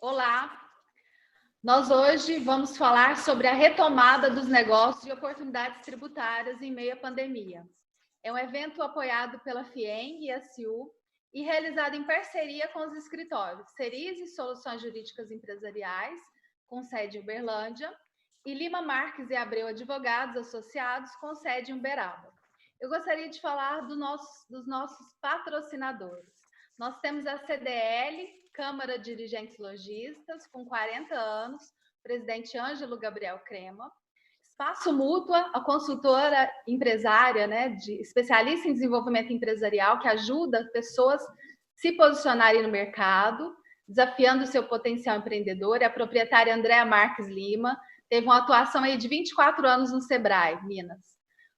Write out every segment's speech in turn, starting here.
Olá! Nós hoje vamos falar sobre a retomada dos negócios e oportunidades tributárias em meio à pandemia. É um evento apoiado pela FIENG e a CIU e realizado em parceria com os escritórios Cerise Soluções Jurídicas Empresariais, com sede em Uberlândia, e Lima Marques e Abreu Advogados Associados, com sede em Uberaba. Eu gostaria de falar dos nossos patrocinadores. Nós temos a CDL, Câmara de Dirigentes Lojistas, com 40 anos, presidente Ângelo Gabriel Crema. Espaço Mútua, a consultora empresária, especialista em desenvolvimento empresarial, que ajuda pessoas a se posicionarem no mercado, desafiando o seu potencial empreendedor. É a proprietária Andréa Marques Lima, teve uma atuação aí de 24 anos no Sebrae, Minas.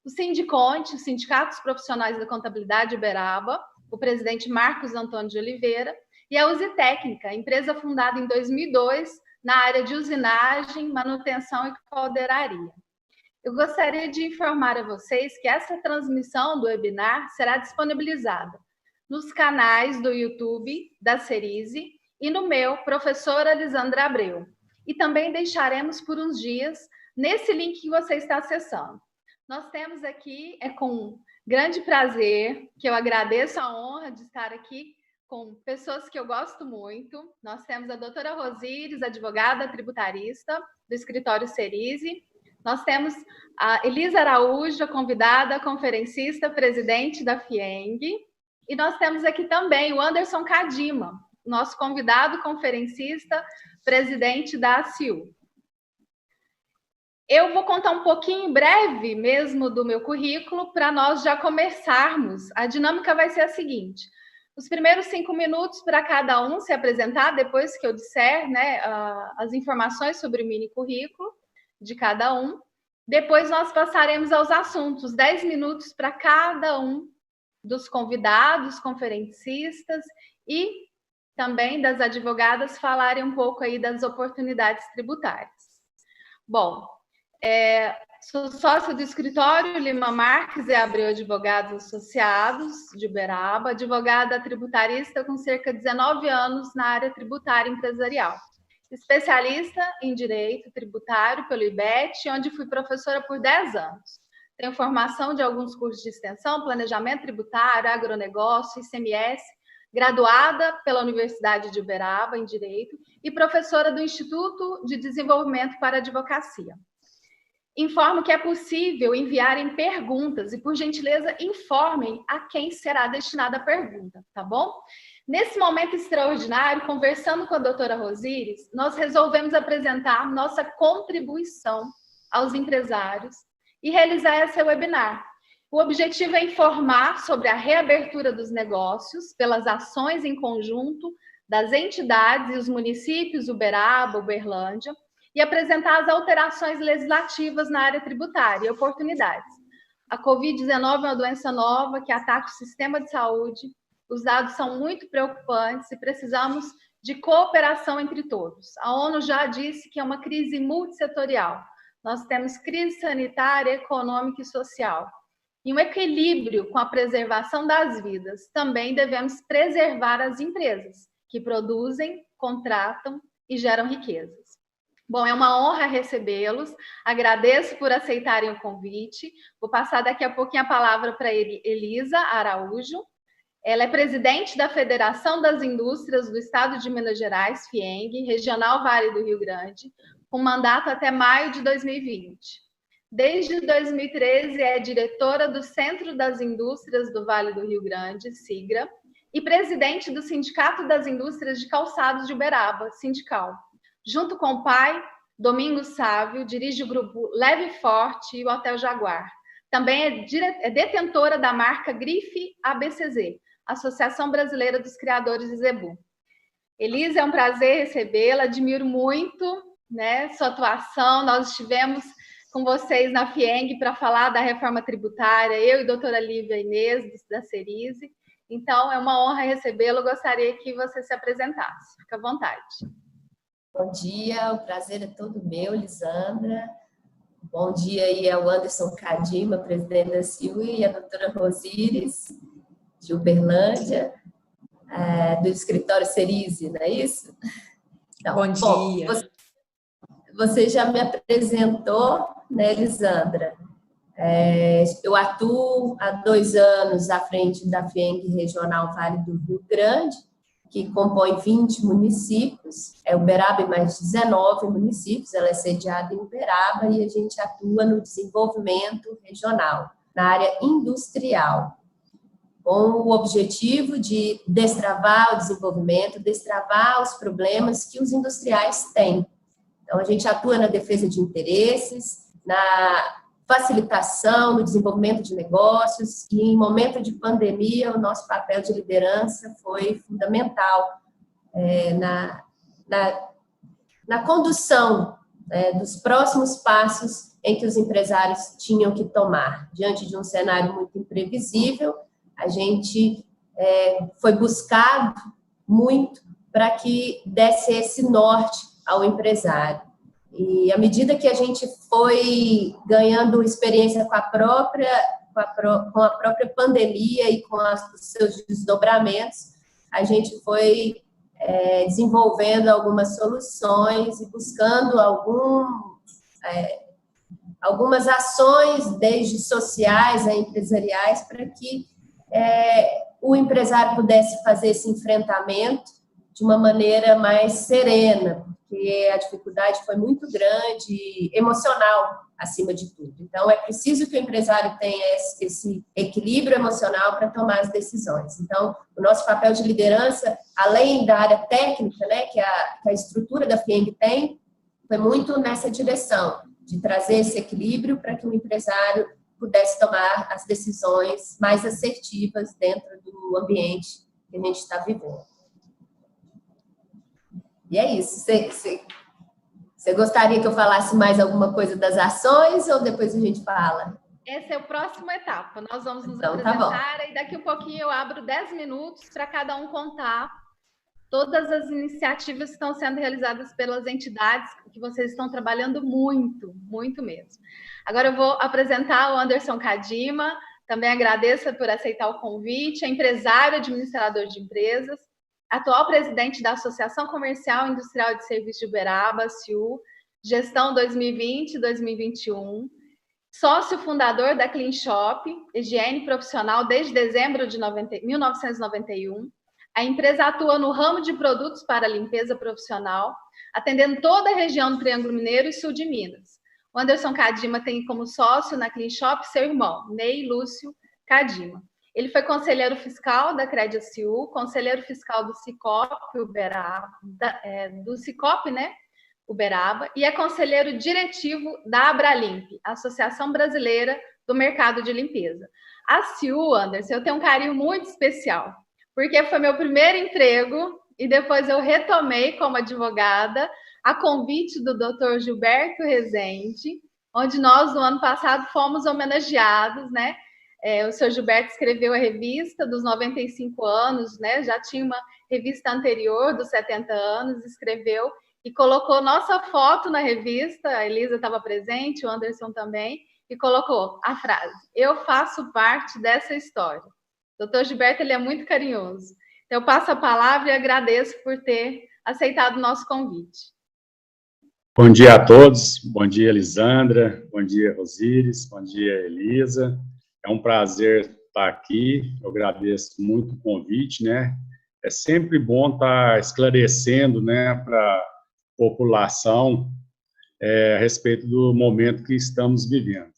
O Sindiconte, o Sindicato dos Profissionais da Contabilidade de Uberaba, o presidente Marcos Antônio de Oliveira, e a Uzi Técnica, empresa fundada em 2002 na área de usinagem, manutenção e caldeiraria. Eu gostaria de informar a vocês que essa transmissão do webinar será disponibilizada nos canais do YouTube da Cerise e no meu, professora Lisandra Abreu. E também deixaremos por uns dias nesse link que você está acessando. Nós temos aqui, com grande prazer, que eu agradeço a honra de estar aqui com pessoas que eu gosto muito. Nós temos a doutora Rosíris, advogada tributarista do escritório Cerise. Nós temos a Elisa Araújo, convidada, conferencista, presidente da FIENG. E nós temos aqui também o Anderson Cadima, nosso convidado, conferencista, presidente da CIU. Eu vou contar um pouquinho breve mesmo do meu currículo para nós já começarmos. A dinâmica vai ser a seguinte: os primeiros 5 minutos para cada um se apresentar, depois que eu disser as informações sobre o mini currículo de cada um. Depois nós passaremos aos assuntos, 10 minutos para cada um dos convidados, conferencistas e também das advogadas falarem um pouco aí das oportunidades tributárias. Bom, sou sócio do escritório Lima Marques e Abreu Advogados Associados de Uberaba, advogada tributarista com cerca de 19 anos na área tributária empresarial. Especialista em Direito Tributário pelo IBET, onde fui professora por 10 anos. Tenho formação de alguns cursos de extensão, planejamento tributário, agronegócio, ICMS, graduada pela Universidade de Uberaba em Direito e professora do Instituto de Desenvolvimento para a Advocacia. Informo que é possível enviarem perguntas e, por gentileza, informem a quem será destinada a pergunta, tá bom? Nesse momento extraordinário, conversando com a doutora Rosíris, nós resolvemos apresentar nossa contribuição aos empresários e realizar esse webinar. O objetivo é informar sobre a reabertura dos negócios pelas ações em conjunto das entidades e os municípios Uberaba, Uberlândia, e apresentar as alterações legislativas na área tributária e oportunidades. A Covid-19 é uma doença nova que ataca o sistema de saúde, os dados são muito preocupantes e precisamos de cooperação entre todos. A ONU já disse que é uma crise multissetorial. Nós temos crise sanitária, econômica e social. E um equilíbrio com a preservação das vidas. Também devemos preservar as empresas que produzem, contratam e geram riquezas. Bom, é uma honra recebê-los, agradeço por aceitarem o convite. Vou passar daqui a pouquinho a palavra para Elisa Araújo. Ela é presidente da Federação das Indústrias do Estado de Minas Gerais, FIENG, Regional Vale do Rio Grande, com mandato até maio de 2020. Desde 2013 é diretora do Centro das Indústrias do Vale do Rio Grande, SIGRA, e presidente do Sindicato das Indústrias de Calçados de Uberaba, Sindical. Junto com o pai, Domingos Sávio, dirige o grupo Leve Forte e o Hotel Jaguar. Também é detentora da marca Grife ABCZ, Associação Brasileira dos Criadores de Zebu. Elisa, é um prazer recebê-la, admiro muito sua atuação. Nós estivemos com vocês na FIENG para falar da reforma tributária, eu e a doutora Lívia Inês, da Cerise. Então, é uma honra recebê-la, gostaria que você se apresentasse. Fique à vontade. Bom dia, o prazer é todo meu, Lisandra. Bom dia aí ao Anderson Cadima, presidente da CIU, e a doutora Rosíris, de Uberlândia, do escritório Cerise, não é isso? Então, bom dia. Bom, você já me apresentou, né, Elisandra? Eu atuo há 2 anos à frente da FIENG Regional Vale do Rio Grande, que compõe 20 municípios, Uberaba e mais 19 municípios, ela é sediada em Uberaba e a gente atua no desenvolvimento regional, na área industrial, com o objetivo de destravar o desenvolvimento, destravar os problemas que os industriais têm. Então, a gente atua na defesa de interesses, na facilitação, no desenvolvimento de negócios, e em momento de pandemia, o nosso papel de liderança foi fundamental na condução dos próximos passos em que os empresários tinham que tomar. Diante de um cenário muito imprevisível, a gente foi buscado muito para que desse esse norte ao empresário. E à medida que a gente foi ganhando experiência com a própria pandemia e com os seus desdobramentos, a gente foi desenvolvendo algumas soluções e buscando algumas ações, desde sociais a empresariais, para que o empresário pudesse fazer esse enfrentamento de uma maneira mais serena, porque a dificuldade foi muito grande, emocional, acima de tudo. Então, é preciso que o empresário tenha esse equilíbrio emocional para tomar as decisões. Então, o nosso papel de liderança, além da área técnica, né, que a estrutura da FIENG tem, foi muito nessa direção, de trazer esse equilíbrio para que o empresário pudesse tomar as decisões mais assertivas dentro do ambiente que a gente está vivendo. E é isso. Você gostaria que eu falasse mais alguma coisa das ações ou depois a gente fala? Essa é a próxima etapa. Nós vamos nos então, apresentar e daqui a pouquinho eu abro 10 minutos para cada um contar todas as iniciativas que estão sendo realizadas pelas entidades que vocês estão trabalhando muito, muito mesmo. Agora eu vou apresentar o Anderson Cadima, também agradeço por aceitar o convite, é empresário, administrador de empresas, atual presidente da Associação Comercial e Industrial de Serviços de Uberaba, CIU, gestão 2020-2021, sócio fundador da Clean Shop, higiene profissional desde dezembro de 1991. A empresa atua no ramo de produtos para limpeza profissional, atendendo toda a região do Triângulo Mineiro e sul de Minas. O Anderson Cadima tem como sócio na Clean Shop seu irmão, Ney Lúcio Cadima. Ele foi conselheiro fiscal da Crediaciu, conselheiro fiscal do Sicop Uberaba, Uberaba, e é conselheiro diretivo da Abralimp, Associação Brasileira do Mercado de Limpeza. A CIU, Anderson, eu tenho um carinho muito especial, porque foi meu primeiro emprego e depois eu retomei como advogada a convite do Dr. Gilberto Rezende, onde nós, no ano passado, fomos homenageados, né? O senhor Gilberto escreveu a revista dos 95 anos, né? Já tinha uma revista anterior dos 70 anos, escreveu e colocou nossa foto na revista, a Elisa estava presente, o Anderson também, e colocou a frase: eu faço parte dessa história. O doutor Gilberto, ele é muito carinhoso. Então, eu passo a palavra e agradeço por ter aceitado o nosso convite. Bom dia a todos, bom dia, Elisandra, bom dia, Rosíris, bom dia, Elisa. É um prazer estar aqui, eu agradeço muito o convite, né? É sempre bom estar esclarecendo, né, para a população a respeito do momento que estamos vivendo.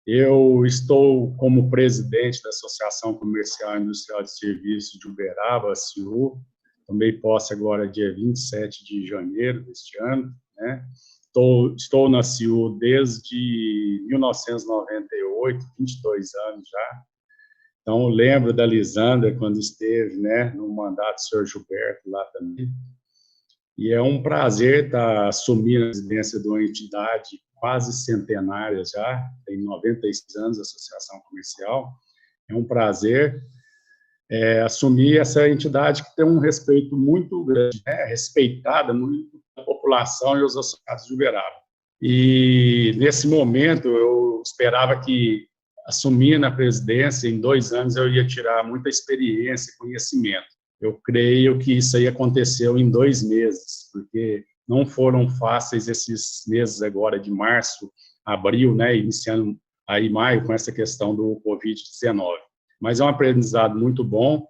Eu estou como presidente da Associação Comercial e Industrial de Serviços de Uberaba, a CIU, tomei posse agora dia 27 de janeiro deste ano, né? Estou na CIU desde 1998, 22 anos já. Então, lembro da Lisandra quando esteve, né, no mandato do senhor Gilberto lá também. E é um prazer estar assumindo a presidência de uma entidade quase centenária já, tem 96 anos a Associação Comercial. É um prazer assumir essa entidade que tem um respeito muito grande, né, respeitada muito pela população e os associados de Uberaba. E, nesse momento, eu esperava que, assumindo a presidência, em 2 anos eu ia tirar muita experiência e conhecimento. Eu creio que isso aí aconteceu em 2 meses, porque não foram fáceis esses meses agora de março, abril, né, iniciando aí maio com essa questão do Covid-19. Mas é um aprendizado muito bom.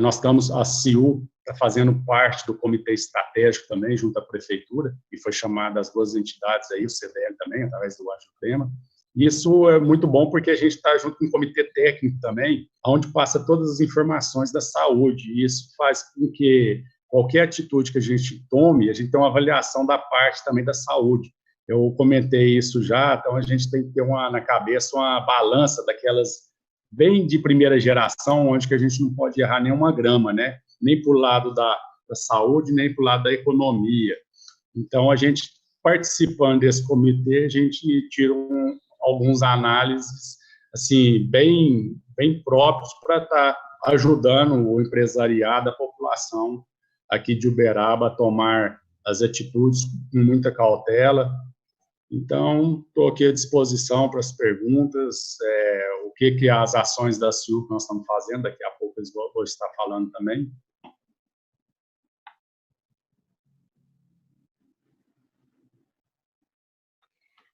Nós estamos, a CIU está fazendo parte do comitê estratégico também, junto à prefeitura, e foi chamada as 2 entidades aí, o CDL também, através do AGEPREMA. Isso é muito bom porque a gente está junto com o comitê técnico também, onde passa todas as informações da saúde, e isso faz com que qualquer atitude que a gente tome, a gente tenha uma avaliação da parte também da saúde. Eu comentei isso já, então a gente tem que ter na cabeça uma balança daquelas bem de primeira geração, onde que a gente não pode errar nenhuma grama, né? Nem para o lado da saúde, nem para o lado da economia. Então, a gente, participando desse comitê, a gente tira alguns análises, assim, bem próprios para estar ajudando o empresariado, a população aqui de Uberaba a tomar as atitudes com muita cautela. Então, estou aqui à disposição para as perguntas, o que as ações da CIU que nós estamos fazendo, daqui a pouco eles vão estar falando também.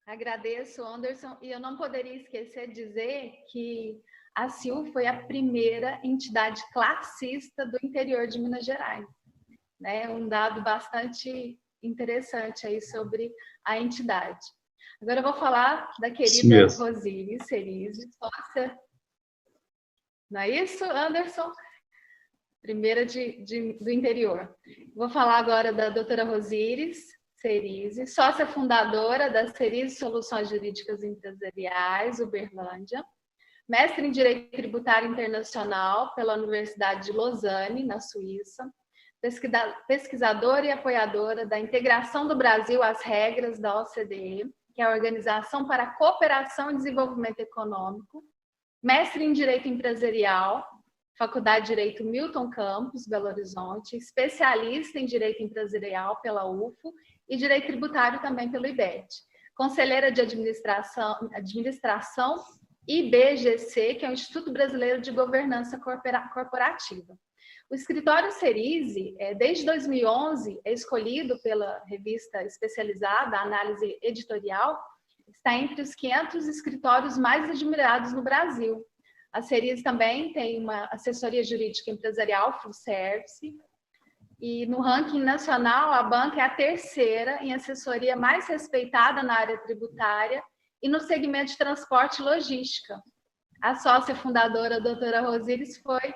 Agradeço, Anderson, e eu não poderia esquecer de dizer que a CIU foi a primeira entidade classista do interior de Minas Gerais, né? Um dado bastante interessante aí sobre a entidade. Agora eu vou falar da querida Rosíris Cerise, sócia. Não é isso, Anderson? Primeira do interior. Vou falar agora da doutora Rosíris Cerise, sócia fundadora da Cerise Soluções Jurídicas Empresariais, Uberlândia, mestre em Direito Tributário Internacional pela Universidade de Lausanne, na Suíça, pesquisadora e apoiadora da integração do Brasil às regras da OCDE, que é a Organização para a Cooperação e Desenvolvimento Econômico, mestre em Direito Empresarial, Faculdade de Direito Milton Campos, Belo Horizonte, especialista em Direito Empresarial pela UFO e Direito Tributário também pelo IBET, conselheira de administração IBGC, que é o Instituto Brasileiro de Governança Corporativa. O escritório Cerise, desde 2011, é escolhido pela revista especializada Análise Editorial, está entre os 500 escritórios mais admirados no Brasil. A Cerise também tem uma assessoria jurídica empresarial full service, e no ranking nacional, a banca é a terceira em assessoria mais respeitada na área tributária e no segmento de transporte e logística. A sócia fundadora, a doutora Rosíris, foi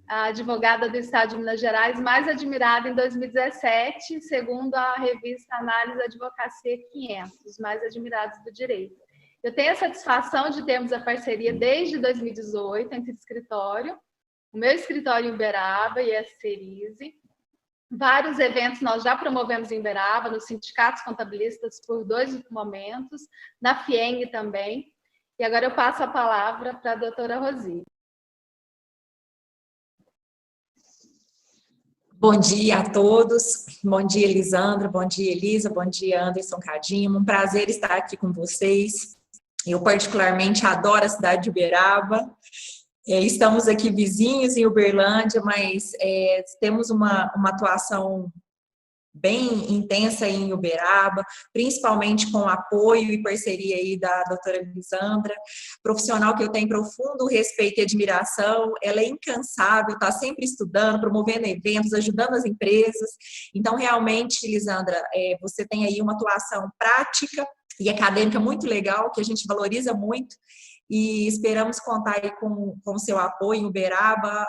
a advogada do Estado de Minas Gerais mais admirada em 2017, segundo a revista Análise Advocacia 500, os mais admirados do direito. Eu tenho a satisfação de termos a parceria desde 2018 entre o meu escritório em Uberaba e a Cerise. Vários eventos nós já promovemos em Uberaba, nos sindicatos contabilistas por 2 momentos, na FIENG também. E agora eu passo a palavra para a doutora Rosíris. Bom dia a todos, bom dia Elisandra, bom dia Elisa, bom dia Anderson Cadinho, um prazer estar aqui com vocês. Eu particularmente adoro a cidade de Uberaba, estamos aqui vizinhos em Uberlândia, mas temos uma atuação bem intensa em Uberaba, principalmente com o apoio e parceria aí da doutora Elisandra, profissional que eu tenho profundo respeito e admiração, ela é incansável, está sempre estudando, promovendo eventos, ajudando as empresas. Então, realmente, Elisandra, você tem aí uma atuação prática e acadêmica muito legal, que a gente valoriza muito, e esperamos contar aí com o seu apoio em Uberaba,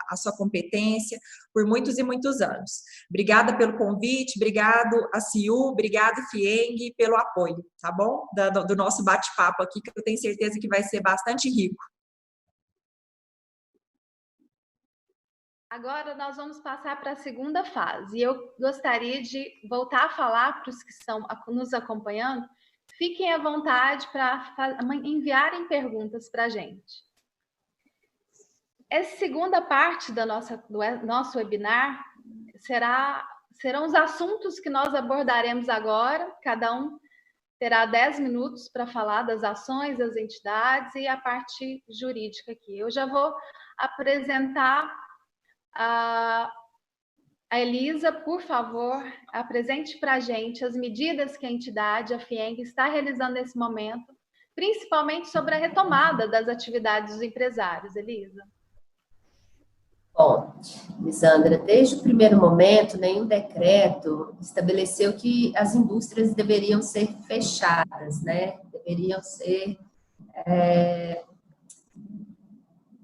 a sua competência, por muitos e muitos anos. Obrigada pelo convite, obrigado a CIU, obrigado FIENG pelo apoio, tá bom? Do nosso bate-papo aqui, que eu tenho certeza que vai ser bastante rico. Agora nós vamos passar para a segunda fase. E eu gostaria de voltar a falar para os que estão nos acompanhando. Fiquem à vontade para enviarem perguntas para a gente. Essa segunda parte do nosso webinar serão os assuntos que nós abordaremos agora. Cada um terá 10 minutos para falar das ações, das entidades e a parte jurídica aqui. Eu já vou apresentar A Elisa, por favor, apresente para a gente as medidas que a entidade, a FIENG, está realizando nesse momento, principalmente sobre a retomada das atividades dos empresários. Elisa. Bom, Lisandra, desde o primeiro momento, nenhum decreto estabeleceu que as indústrias deveriam ser fechadas, né? Deveriam ser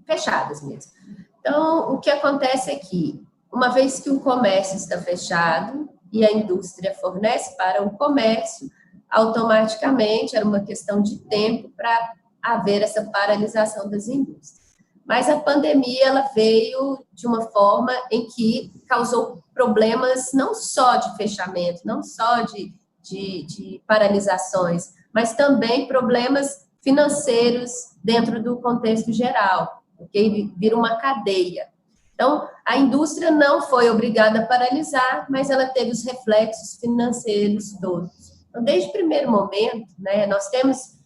fechadas mesmo. Então, o que acontece é que, uma vez que o comércio está fechado e a indústria fornece para o comércio, automaticamente era uma questão de tempo para haver essa paralisação das indústrias. Mas a pandemia ela veio de uma forma em que causou problemas não só de fechamento, não só de paralisações, mas também problemas financeiros dentro do contexto geral, porque vira uma cadeia. Então, a indústria não foi obrigada a paralisar, mas ela teve os reflexos financeiros todos. Então, desde o primeiro momento, né, nós temos...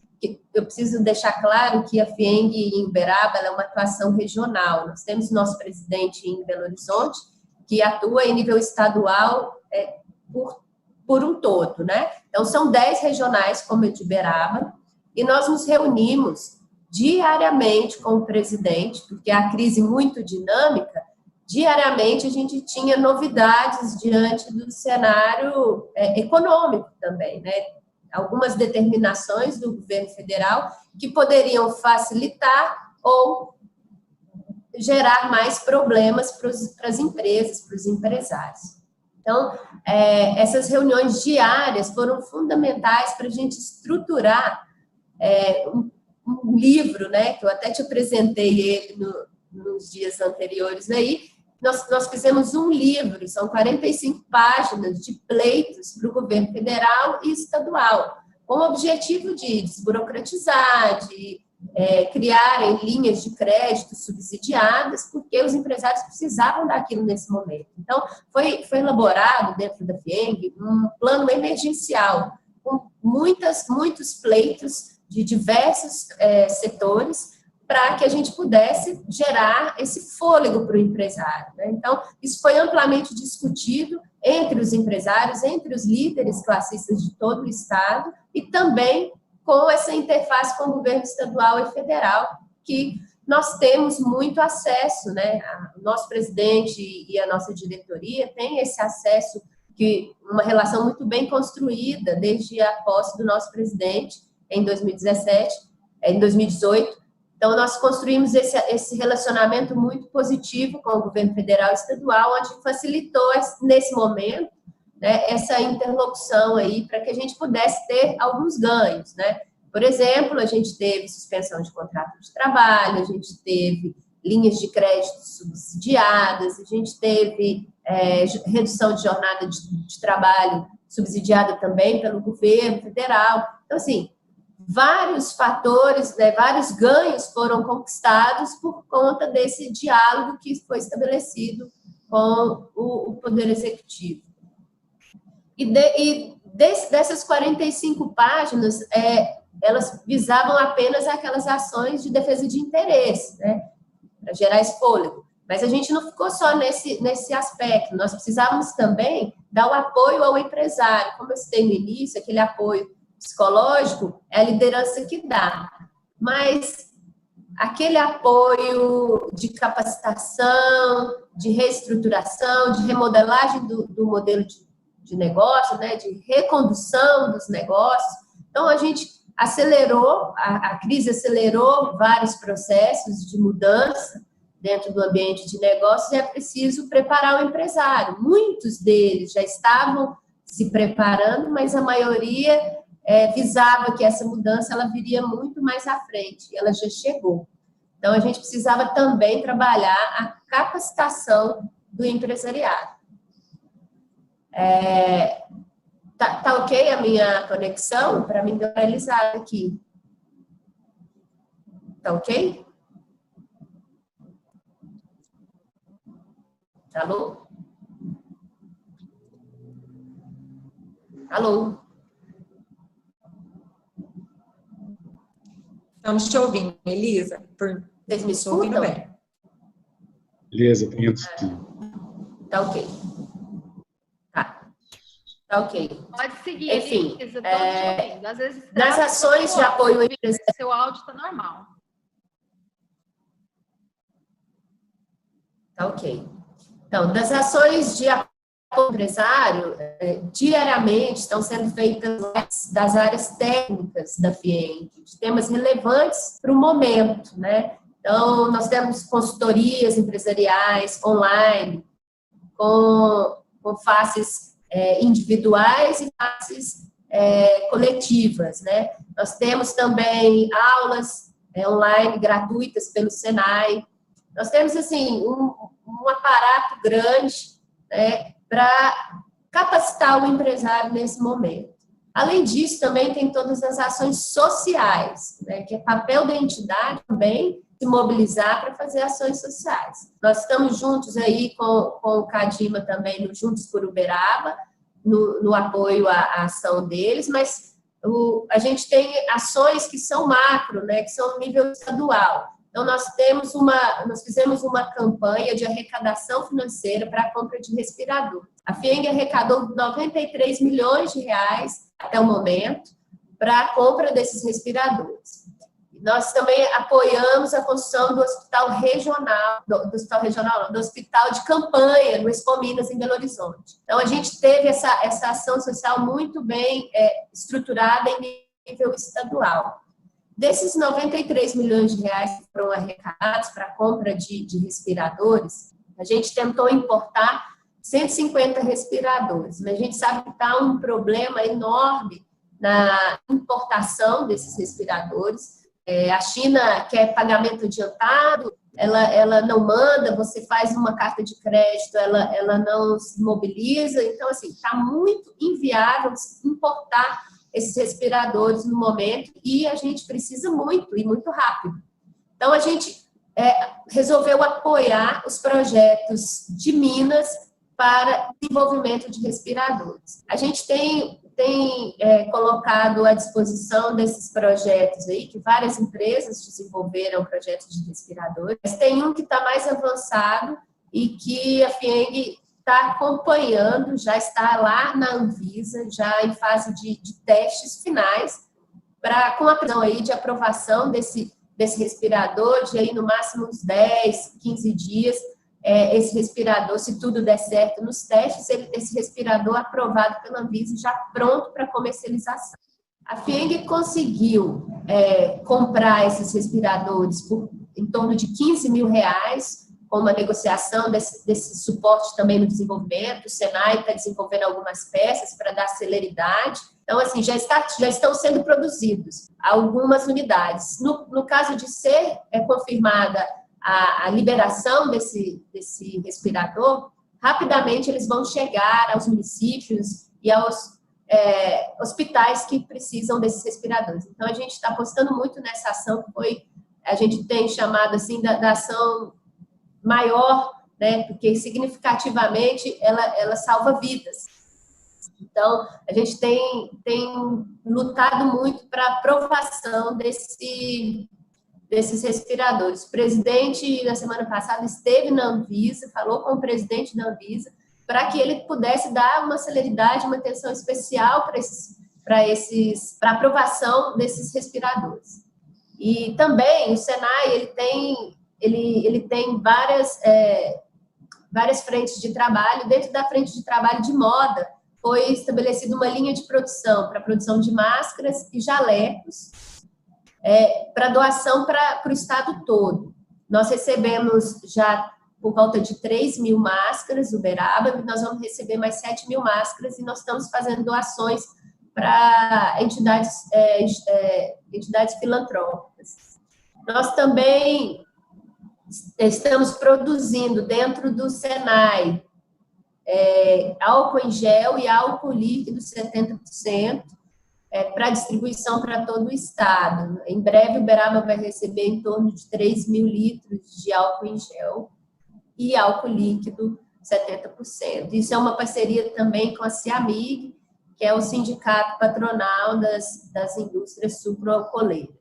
Eu preciso deixar claro que a FIENG em Uberaba é uma atuação regional. Nós temos nosso presidente em Belo Horizonte, que atua em nível estadual por um todo, né? Então, são 10 regionais, como o de Uberaba, e nós nos reunimos diariamente com o presidente, porque a crise muito dinâmica, diariamente a gente tinha novidades diante do cenário econômico também, né? Algumas determinações do governo federal que poderiam facilitar ou gerar mais problemas para as empresas, para os empresários. Então, essas reuniões diárias foram fundamentais para a gente estruturar um livro, né, que eu até te apresentei ele nos dias anteriores aí. Nós fizemos um livro, são 45 páginas de pleitos para o governo federal e estadual, com o objetivo de desburocratizar, de criarem linhas de crédito subsidiadas, porque os empresários precisavam daquilo nesse momento. Então, foi elaborado dentro da FIENG um plano emergencial, com muitos pleitos de diversos setores, para que a gente pudesse gerar esse fôlego para o empresário, né? Então, isso foi amplamente discutido entre os empresários, entre os líderes classistas de todo o Estado, e também com essa interface com o governo estadual e federal, que nós temos muito acesso, né? O nosso presidente e a nossa diretoria têm esse acesso, uma relação muito bem construída desde a posse do nosso presidente em 2018, Então, nós construímos esse relacionamento muito positivo com o governo federal e estadual, onde facilitou, nesse momento, né, essa interlocução aí, para que a gente pudesse ter alguns ganhos, né? Por exemplo, a gente teve suspensão de contrato de trabalho, a gente teve linhas de crédito subsidiadas, a gente teve redução de jornada de trabalho subsidiada também pelo governo federal. Então, assim, vários fatores, né, vários ganhos foram conquistados por conta desse diálogo que foi estabelecido com o Poder Executivo. E dessas 45 páginas, elas visavam apenas aquelas ações de defesa de interesse, né, para gerar esse fôlego. Mas a gente não ficou só nesse aspecto, nós precisávamos também dar o apoio ao empresário. Como eu citei no início, aquele apoio psicológico é a liderança que dá, mas aquele apoio de capacitação, de reestruturação, de remodelagem do modelo de negócio, né, de recondução dos negócios. Então, a gente acelerou, a crise acelerou vários processos de mudança dentro do ambiente de negócios, e é preciso preparar o empresário. Muitos deles já estavam se preparando, mas a maioria visava que essa mudança ela viria muito mais à frente, e ela já chegou. Então, a gente precisava também trabalhar a capacitação do empresariado. Tá ok a minha conexão? Para mim, deu realizada aqui. Tá ok? Alô? Alô? Estamos te ouvindo, Elisa. Vocês me escutam? Beleza, eu entro sim. Tá ok. Tá ok. Pode seguir, Enfim, Elisa, todos te ouvindo. Às vezes, nas ações de apoio empresarial. Seu áudio está normal. Tá ok. Então, das ações de apoio empresário, diariamente estão sendo feitas das áreas técnicas da FIENG, de temas relevantes para o momento, né? Então, nós temos consultorias empresariais online, com faces individuais e faces coletivas, né? Nós temos também aulas online gratuitas pelo Senai. Nós temos, assim, um aparato grande, né, para capacitar o empresário nesse momento. Além disso, também tem todas as ações sociais, né, que é papel da entidade também se mobilizar para fazer ações sociais. Nós estamos juntos aí com o Cadima também, no Juntos por Uberaba, no apoio à ação deles, mas a gente tem ações que são macro, né, que são no nível estadual. Então, nós fizemos uma campanha de arrecadação financeira para a compra de respirador. A FIENG arrecadou 93 milhões de reais até o momento para a compra desses respiradores. Nós também apoiamos a construção do hospital regional, do hospital de campanha no Expo Minas, em Belo Horizonte. Então, a gente teve essa ação social muito bem estruturada em nível estadual. Desses 93 milhões de reais que foram arrecadados para a compra de respiradores, a gente tentou importar 150 respiradores, mas a gente sabe que está um problema enorme na importação desses respiradores. A China quer pagamento adiantado, ela não manda, você faz uma carta de crédito, ela não se mobiliza, então, assim, está muito inviável importar esses respiradores no momento, e a gente precisa muito, e muito rápido. Então, a gente resolveu apoiar os projetos de Minas para desenvolvimento de respiradores. A gente tem colocado à disposição desses projetos aí, que várias empresas desenvolveram projetos de respiradores, mas tem um que está mais avançado e que a FIENG está acompanhando, já está lá na Anvisa, já em fase de testes finais, com a previsão aí de aprovação desse respirador, de aí no máximo uns 10, 15 dias, esse respirador, se tudo der certo nos testes, esse respirador aprovado pela Anvisa, já pronto para comercialização. A FIENG conseguiu comprar esses respiradores por em torno de 15 mil reais, com uma negociação desse suporte também no desenvolvimento. O Senai está desenvolvendo algumas peças para dar celeridade. Então, assim, já estão sendo produzidos algumas unidades. No caso de ser confirmada a liberação desse respirador, rapidamente eles vão chegar aos municípios e aos hospitais que precisam desses respiradores. Então, a gente está apostando muito nessa ação, que a gente tem chamado assim da ação maior, né, porque significativamente ela salva vidas. Então, a gente tem lutado muito para a aprovação desses respiradores. O presidente, na semana passada, esteve na Anvisa, falou com o presidente da Anvisa, para que ele pudesse dar uma celeridade, uma atenção especial para a aprovação desses respiradores. E também o Senai, ele tem várias frentes de trabalho. Dentro da frente de trabalho de moda, foi estabelecida uma linha de produção para a produção de máscaras e jalecos, para doação para o estado todo. Nós recebemos já por volta de 3 mil máscaras do Uberaba, e nós vamos receber mais 7 mil máscaras, e nós estamos fazendo doações para entidades filantrópicas. Nós também estamos produzindo dentro do Senai álcool em gel e álcool líquido 70%, para distribuição para todo o estado. Em breve, o Uberaba vai receber em torno de 3 mil litros de álcool em gel e álcool líquido 70%. Isso é uma parceria também com a CIAMIG, que é o sindicato patronal das indústrias sucroalcooleiras.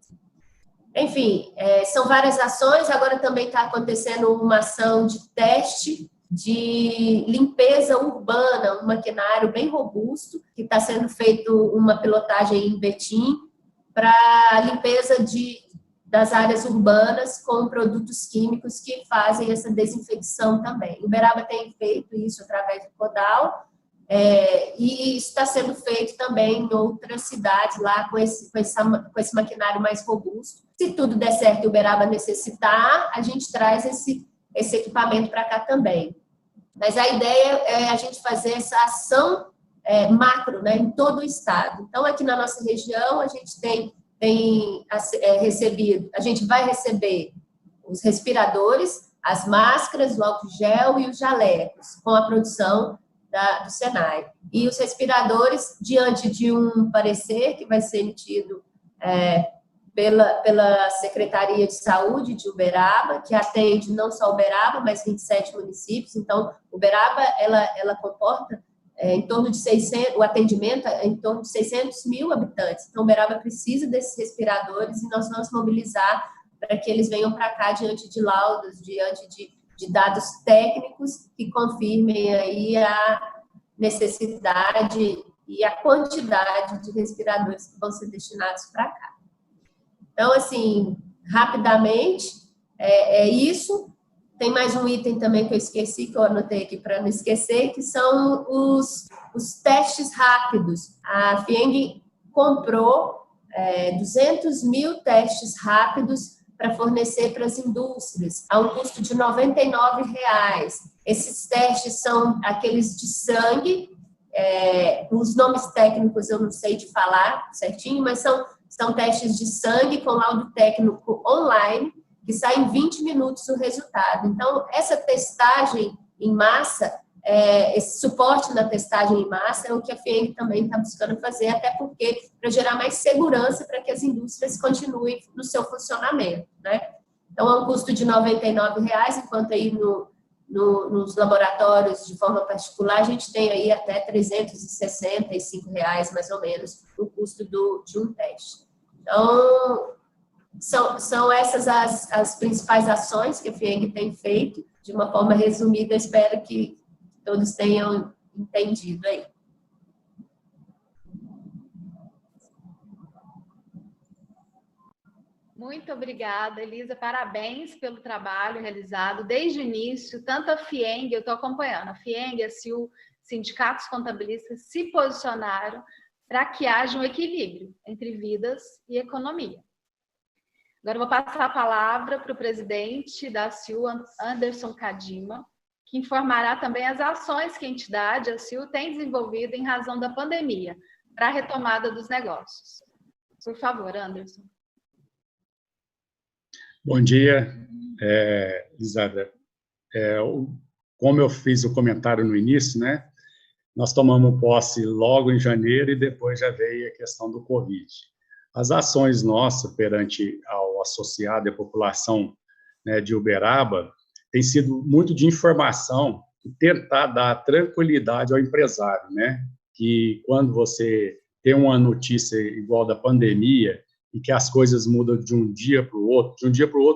Enfim, são várias ações. Agora também está acontecendo uma ação de teste de limpeza urbana, um maquinário bem robusto, que está sendo feito uma pilotagem em Betim para limpeza das áreas urbanas com produtos químicos que fazem essa desinfecção também. Uberaba tem feito isso através do Codal, e isso está sendo feito também em outras cidades lá com esse maquinário mais robusto. Se tudo der certo e Uberaba necessitar, a gente traz esse equipamento para cá também. Mas a ideia é a gente fazer essa ação macro, né, em todo o estado. Então, aqui na nossa região, a gente tem recebido, a gente vai receber os respiradores, as máscaras, o álcool gel e os jalecos, com a produção do Senai. E os respiradores, diante de um parecer que vai ser emitido pela Secretaria de Saúde de Uberaba, que atende não só Uberaba, mas 27 municípios. Então, Uberaba, ela comporta em torno de 600, o atendimento é em torno de 600 mil habitantes. Então, Uberaba precisa desses respiradores e nós vamos mobilizar para que eles venham para cá diante de laudos, diante de dados técnicos que confirmem aí a necessidade e a quantidade de respiradores que vão ser destinados para cá. Então, assim, rapidamente, é isso. Tem mais um item também que eu esqueci, que eu anotei aqui para não esquecer, que são os testes rápidos. A FIENG comprou 200 mil testes rápidos para fornecer para as indústrias, a um custo de R$ 99. Esses testes são aqueles de sangue, os nomes técnicos eu não sei de falar certinho, mas são testes de sangue com laudo técnico online, que sai em 20 minutos o resultado. Então, essa testagem em massa, esse suporte na testagem em massa é o que a FIENG também está buscando fazer, até porque para gerar mais segurança para que as indústrias continuem no seu funcionamento, né? Então, é um custo de R$ 99, enquanto aí nos laboratórios de forma particular a gente tem aí até R$ 365, mais ou menos, o custo de um teste. Então, são essas as principais ações que a FIENG tem feito. De uma forma resumida, espero que todos tenham entendido aí. Muito obrigada, Elisa. Parabéns pelo trabalho realizado desde o início. Tanto a FIENG, eu estou acompanhando, a FIENG, a CIU, sindicatos contabilistas se posicionaram para que haja um equilíbrio entre vidas e economia. Agora eu vou passar a palavra para o presidente da CIU, Anderson Cadima, que informará também as ações que a entidade, a CIU, tem desenvolvido em razão da pandemia para a retomada dos negócios. Por favor, Anderson. Bom dia, Lisandra. Como eu fiz o comentário no início, né, nós tomamos posse logo em janeiro e depois já veio a questão do Covid. As ações nossas perante ao associado e a população, né, de Uberaba tem sido muito de informação e tentar dar tranquilidade ao empresário, né, que quando você tem uma notícia igual da pandemia e que as coisas mudam de um dia para o outro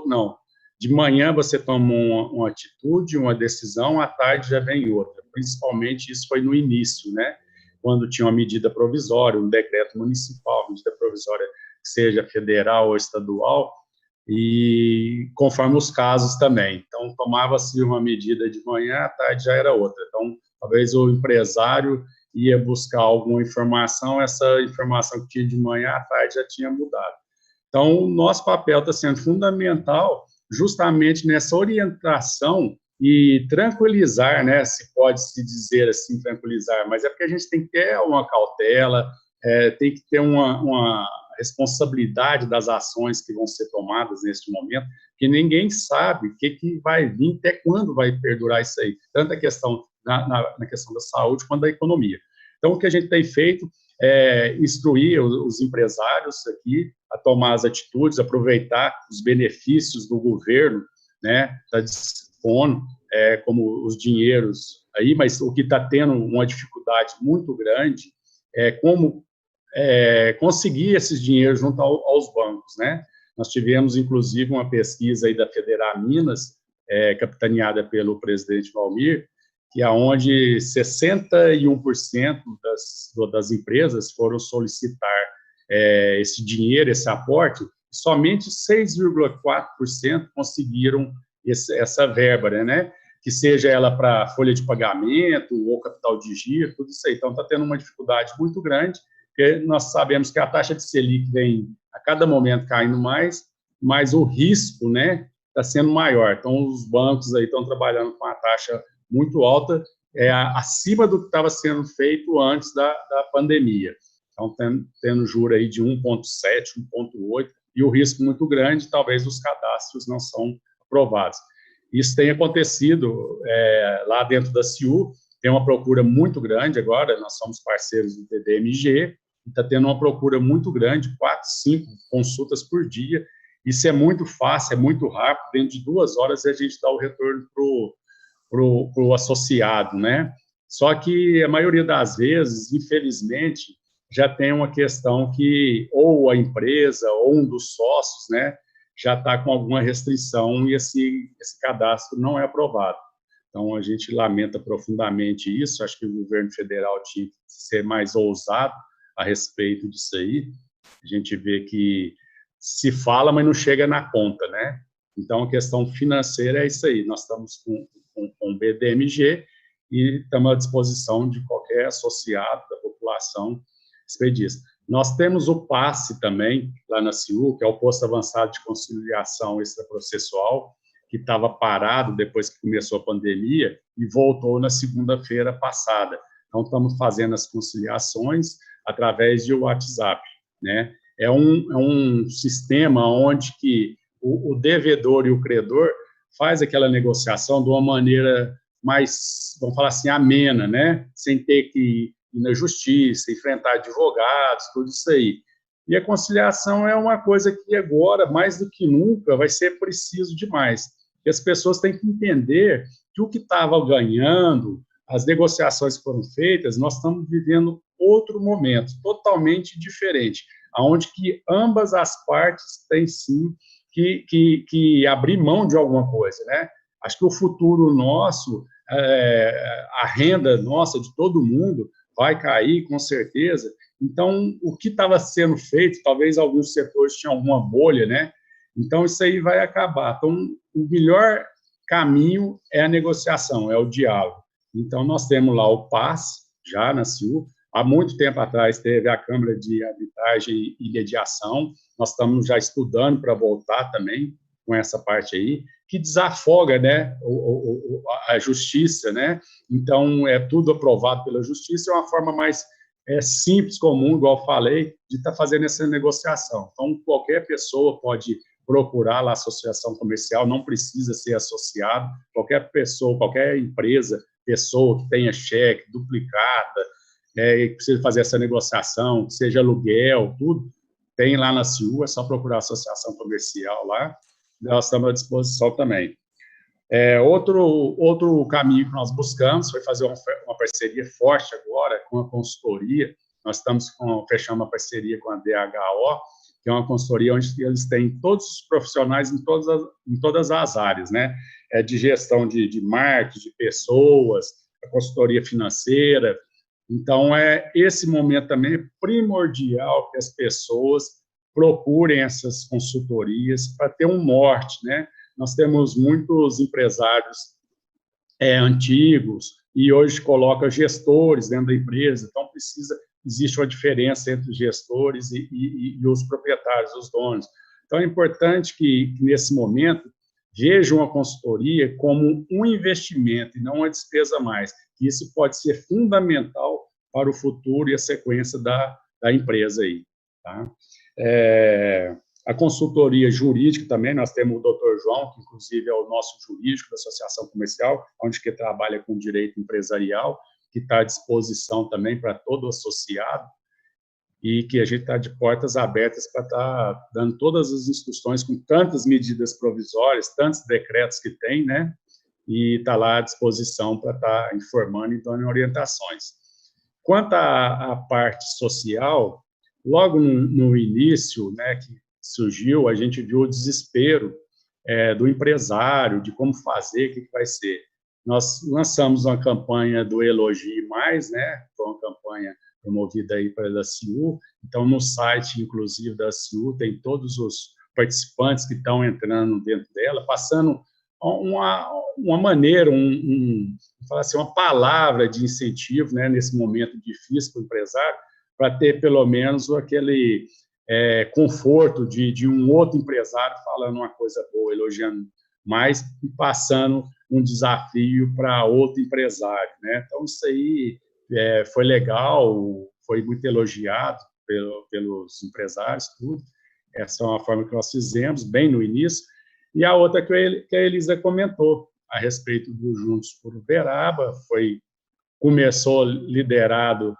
não. De manhã você toma uma atitude, uma decisão, à tarde já vem outra. Principalmente isso foi no início, né? Quando tinha uma medida provisória, um decreto municipal, medida provisória que seja federal ou estadual, e conforme os casos também. Então, tomava-se uma medida de manhã, à tarde já era outra. Então, talvez o empresário ia buscar alguma informação, essa informação que tinha de manhã, à tarde já tinha mudado. Então, o nosso papel está sendo fundamental justamente nessa orientação e tranquilizar, né, se pode se dizer assim, tranquilizar, mas é porque a gente tem que ter uma cautela, tem que ter uma responsabilidade das ações que vão ser tomadas neste momento, que ninguém sabe o que vai vir, até quando vai perdurar isso aí, tanto a questão na questão da saúde quanto da economia. Então, o que a gente tem feito é instruir os empresários aqui a tomar as atitudes, aproveitar os benefícios do governo, né, da dispondo, como os dinheiros aí, mas o que está tendo uma dificuldade muito grande é como conseguir esses dinheiros junto aos bancos, né? Nós tivemos, inclusive, uma pesquisa aí da Federal Minas, capitaneada pelo presidente Valmir, que é onde 61% das empresas foram solicitar esse dinheiro, esse aporte, somente 6,4% conseguiram essa verba, né? Que seja ela para folha de pagamento ou capital de giro, tudo isso aí. Então, está tendo uma dificuldade muito grande, porque nós sabemos que a taxa de Selic vem a cada momento caindo mais, mas o risco, né, está sendo maior. Então, os bancos aí estão trabalhando com uma taxa muito alta, acima do que estava sendo feito antes da pandemia. Então, tendo juro aí de 1,7, 1,8, e o risco muito grande, talvez os cadastros não são aprovados. Isso tem acontecido lá dentro da CIU, tem uma procura muito grande agora, nós somos parceiros do TDMG, está tendo uma procura muito grande, 4, 5 consultas por dia. Isso é muito fácil, é muito rápido, dentro de 2 horas a gente dá o retorno para o associado, né? Só que a maioria das vezes, infelizmente, já tem uma questão que ou a empresa ou um dos sócios, né, já está com alguma restrição e esse cadastro não é aprovado. Então, a gente lamenta profundamente isso, acho que o governo federal tinha que ser mais ousado a respeito disso aí. A gente vê que se fala, mas não chega na conta, né? Então, a questão financeira é isso aí, nós estamos com o BDMG e estamos à disposição de qualquer associado da população expedista. Nós temos o PASSE também, lá na CIU, que é o Posto Avançado de Conciliação Extraprocessual, que estava parado depois que começou a pandemia e voltou na segunda-feira passada. Então, estamos fazendo as conciliações através de WhatsApp, né? É um sistema onde que o devedor e o credor faz aquela negociação de uma maneira mais, vamos falar assim, amena, né? Sem ter que ir na justiça, enfrentar advogados, tudo isso aí. E a conciliação é uma coisa que agora, mais do que nunca, vai ser preciso demais. E as pessoas têm que entender que o que estava ganhando, as negociações que foram feitas, nós estamos vivendo outro momento, totalmente diferente, onde que ambas as partes têm, sim, que abrir mão de alguma coisa, né? Acho que o futuro nosso, a renda nossa, de todo mundo, vai cair, com certeza. Então, o que estava sendo feito, talvez alguns setores tinham alguma bolha, né? Então, isso aí vai acabar. Então, o melhor caminho é a negociação, é o diálogo. Então, nós temos lá o PAS, já na CIU. Há muito tempo atrás teve a Câmara de Arbitragem e Mediação. Nós estamos já estudando para voltar também com essa parte aí, que desafoga, né, a justiça, né? Então, é tudo aprovado pela justiça, é uma forma mais simples, comum, igual eu falei, de estar fazendo essa negociação. Então, qualquer pessoa pode procurar lá a associação comercial, não precisa ser associado, qualquer pessoa, qualquer empresa, pessoa que tenha cheque, duplicata, que precisa fazer essa negociação, seja aluguel, tudo, tem lá na CIU, é só procurar a associação comercial lá, nós estamos à disposição também. Outro caminho que nós buscamos foi fazer uma parceria forte agora com a consultoria. Nós estamos fechando uma parceria com a DHO, que é uma consultoria onde eles têm todos os profissionais em todas as áreas, né? De gestão de marketing, de pessoas, a consultoria financeira. Então, esse momento também é primordial que as pessoas procurem essas consultorias para ter um norte, né? Nós temos muitos empresários antigos e hoje coloca gestores dentro da empresa, então existe uma diferença entre os gestores e os proprietários, os donos. Então, é importante que nesse momento, vejam a consultoria como um investimento e não uma despesa a mais. Isso pode ser fundamental para o futuro e a sequência da empresa aí, tá? A consultoria jurídica também, nós temos o Dr. João, que inclusive é o nosso jurídico da Associação Comercial, onde que trabalha com direito empresarial, que está à disposição também para todo associado, e que a gente está de portas abertas para estar dando todas as instruções com tantas medidas provisórias, tantos decretos que tem, né? E está lá à disposição para estar informando e dando orientações. Quanto à parte social, logo no início, né, que surgiu, a gente viu o desespero do empresário, de como fazer, o que vai ser. Nós lançamos uma campanha do Elogie Mais, né? Foi uma campanha promovida aí pela CIU. Então, no site, inclusive, da CIU, tem todos os participantes que estão entrando dentro dela, passando uma maneira, falar assim, uma palavra de incentivo, né, nesse momento difícil para o empresário, para ter pelo menos aquele conforto de um outro empresário falando uma coisa boa, elogiando mais e passando um desafio para outro empresário, né? Então, isso aí foi legal, foi muito elogiado pelos empresários, tudo. Essa é uma forma que nós fizemos, bem no início. E a outra que a Elisa comentou, a respeito do Juntos por Uberaba, começou liderado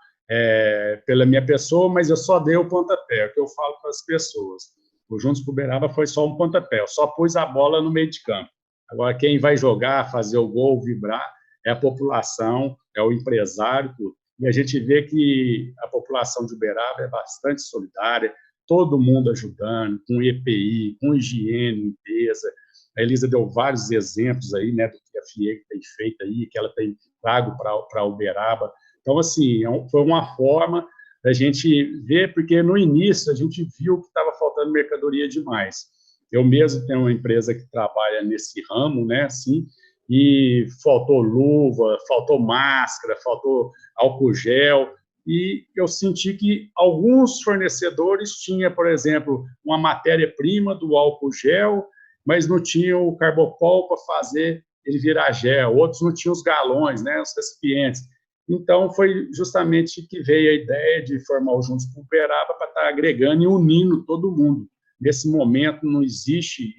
pela minha pessoa, mas eu só dei o pontapé, o que eu falo para as pessoas. O Juntos por Uberaba foi só um pontapé, eu só pus a bola no meio de campo. Agora, quem vai jogar, fazer o gol, vibrar, é a população, é o empresário, tudo. E a gente vê que a população de Uberaba é bastante solidária, todo mundo ajudando, com EPI, com higiene, limpeza. A Elisa deu vários exemplos aí, né, do que a FIEG tem feito aí, que ela tem trago para Uberaba. Então, assim, foi uma forma da gente ver, porque no início a gente viu que estava faltando mercadoria demais. Eu mesmo tenho uma empresa que trabalha nesse ramo, né, assim, e faltou luva, faltou máscara, faltou álcool gel, e eu senti que alguns fornecedores tinham, por exemplo, uma matéria-prima do álcool gel, mas não tinham o carbopol para fazer ele virar gel, outros não tinham os galões, né, os recipientes. Então, foi justamente que veio a ideia de formar o Juntos por Uberaba para estar agregando e unindo todo mundo. Nesse momento não existe,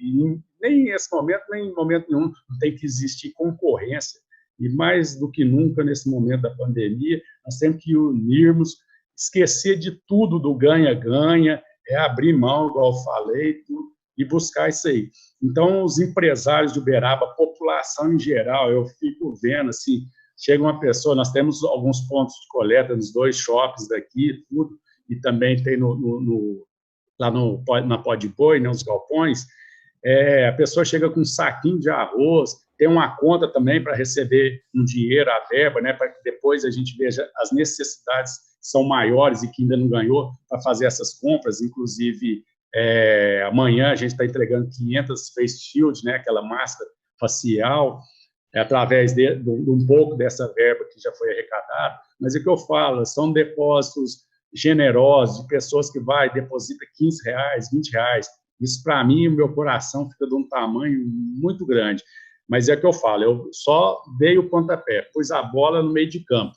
nem nesse momento, nem em momento nenhum, não tem que existir concorrência. E mais do que nunca, nesse momento da pandemia, nós temos que unirmos, esquecer de tudo do ganha-ganha, abrir mão, igual eu falei, tudo, e buscar isso aí. Então, os empresários de Uberaba, a população em geral, eu fico vendo, assim, chega uma pessoa, nós temos alguns pontos de coleta nos 2 shoppings daqui, tudo, e também tem lá na Pó de Boi, né, os galpões, a pessoa chega com um saquinho de arroz, tem uma conta também para receber um dinheiro, a verba, né, para que depois a gente veja as necessidades que são maiores e que ainda não ganhou para fazer essas compras. Inclusive, amanhã a gente está entregando 500 face shield, né, aquela máscara facial, através de um pouco dessa verba que já foi arrecadada. Mas é o que eu falo, são depósitos generosos, de pessoas que deposita R$15, R$20. Isso, para mim, o meu coração fica de um tamanho muito grande. Mas é o que eu falo, eu só dei o pontapé, pus a bola no meio de campo,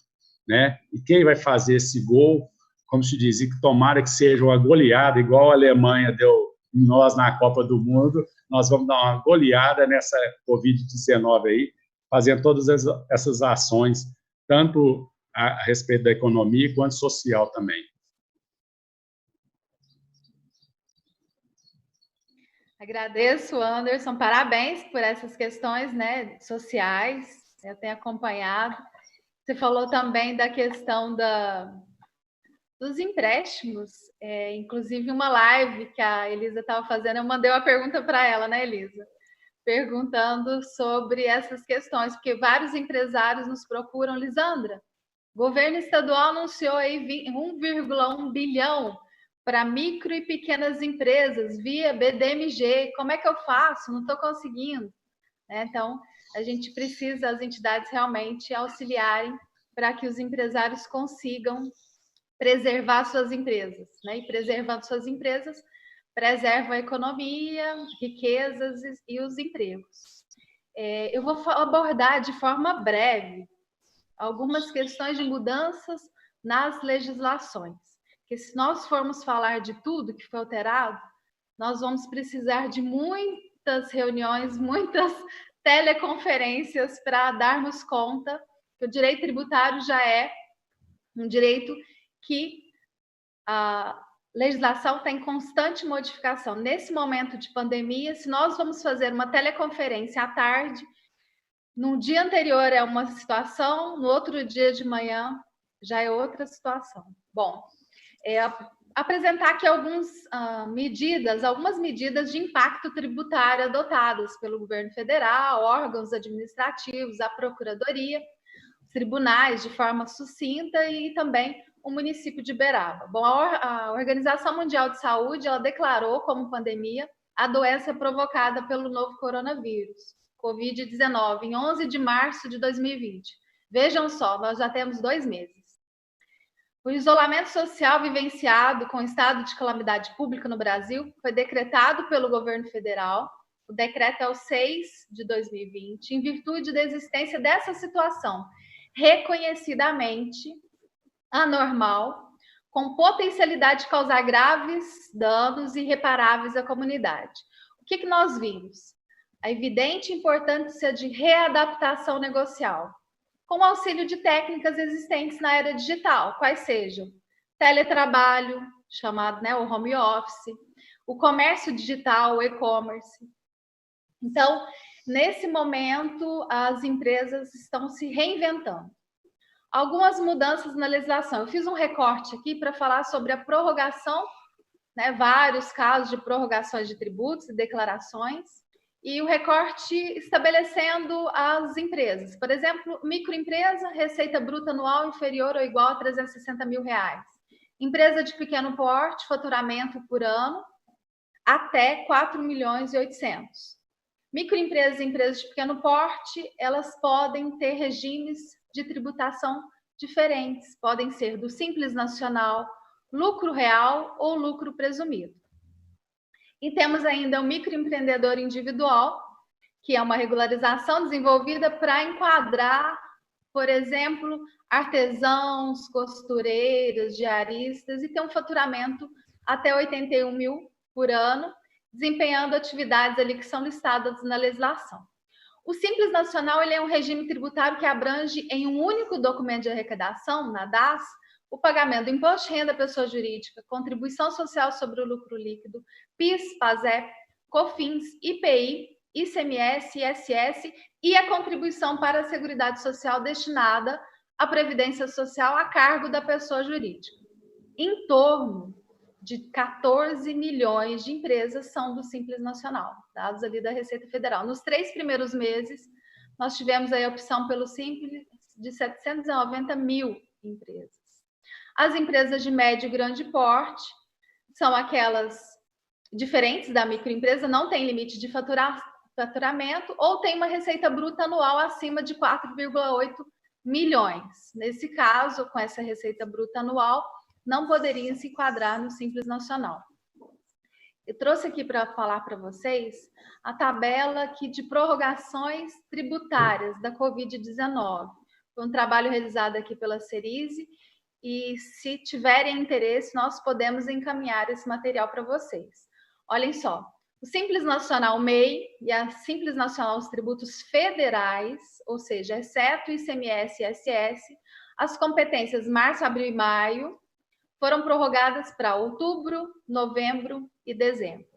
né? E quem vai fazer esse gol, como se diz, e que tomara que seja uma goleada, igual a Alemanha deu em nós na Copa do Mundo, nós vamos dar uma goleada nessa Covid-19 aí, fazendo todas essas ações, tanto a respeito da economia quanto social também. Agradeço, Anderson, parabéns por essas questões, né, sociais, eu tenho acompanhado. Você falou também da questão dos empréstimos, inclusive uma live que a Elisa estava fazendo, eu mandei uma pergunta para ela, né, Elisa? Perguntando sobre essas questões, porque vários empresários nos procuram, Lisandra, o governo estadual anunciou aí 1,1 bilhão para micro e pequenas empresas via BDMG, como é que eu faço? Não estou conseguindo. Então, a gente precisa, as entidades realmente auxiliarem para que os empresários consigam preservar suas empresas, né? E preservando suas empresas, preservam a economia, riquezas e os empregos. Eu vou abordar de forma breve algumas questões de mudanças nas legislações, porque se nós formos falar de tudo que foi alterado, nós vamos precisar de muitas reuniões, muitas teleconferências para darmos conta que o direito tributário já é um direito que a legislação está em constante modificação. Nesse momento de pandemia, se nós vamos fazer uma teleconferência à tarde, no dia anterior é uma situação, no outro dia de manhã já é outra situação. Bom, apresentar aqui algumas medidas de impacto tributário adotadas pelo governo federal, órgãos administrativos, a Procuradoria, tribunais de forma sucinta e também o município de Uberaba. Bom, a Organização Mundial de Saúde, ela declarou como pandemia a doença provocada pelo novo coronavírus, Covid-19, em 11 de março de 2020. Vejam só, nós já temos 2 meses. O isolamento social vivenciado com o estado de calamidade pública no Brasil foi decretado pelo governo federal. O decreto é o 6 de 2020, em virtude da existência dessa situação reconhecidamente anormal, com potencialidade de causar graves danos irreparáveis à comunidade. O que nós vimos? A evidente importância de readaptação negocial, com auxílio de técnicas existentes na era digital, quais sejam teletrabalho, chamado o home office, o comércio digital, o e-commerce. Então, nesse momento, as empresas estão se reinventando. Algumas mudanças na legislação. Eu fiz um recorte aqui para falar sobre a prorrogação, vários casos de prorrogações de tributos e declarações, e o recorte estabelecendo as empresas. Por exemplo, microempresa, receita bruta anual inferior ou igual a R$360 mil. Empresa de pequeno porte, faturamento por ano, até 4.800.000. Microempresas e empresas de pequeno porte, elas podem ter regimes de tributação diferentes. Podem ser do Simples Nacional, lucro real ou lucro presumido. E temos ainda o microempreendedor individual, que é uma regularização desenvolvida para enquadrar, por exemplo, artesãos, costureiras, diaristas, e ter um faturamento até 81 mil por ano, desempenhando atividades ali que são listadas na legislação. O Simples Nacional ele é um regime tributário que abrange em um único documento de arrecadação, na DAS, o pagamento do imposto de renda à pessoa jurídica, contribuição social sobre o lucro líquido, PIS, PASEP, COFINS, IPI, ICMS, ISS e a contribuição para a Seguridade Social destinada à Previdência Social a cargo da pessoa jurídica. Em torno de 14 milhões de empresas são do Simples Nacional, dados ali da Receita Federal. Nos 3 primeiros meses, nós tivemos aí a opção pelo Simples de 790 mil empresas. As empresas de médio e grande porte são aquelas diferentes da microempresa, não tem limite de faturamento ou tem uma receita bruta anual acima de 4,8 milhões. Nesse caso, com essa receita bruta anual, não poderiam se enquadrar no Simples Nacional. Eu trouxe aqui para falar para vocês a tabela aqui de prorrogações tributárias da Covid-19. Foi um trabalho realizado aqui pela Cerise e, se tiverem interesse, nós podemos encaminhar esse material para vocês. Olhem só, o Simples Nacional MEI e a Simples Nacional os tributos federais, ou seja, exceto ICMS e ISS, as competências março, abril e maio, foram prorrogadas para outubro, novembro e dezembro.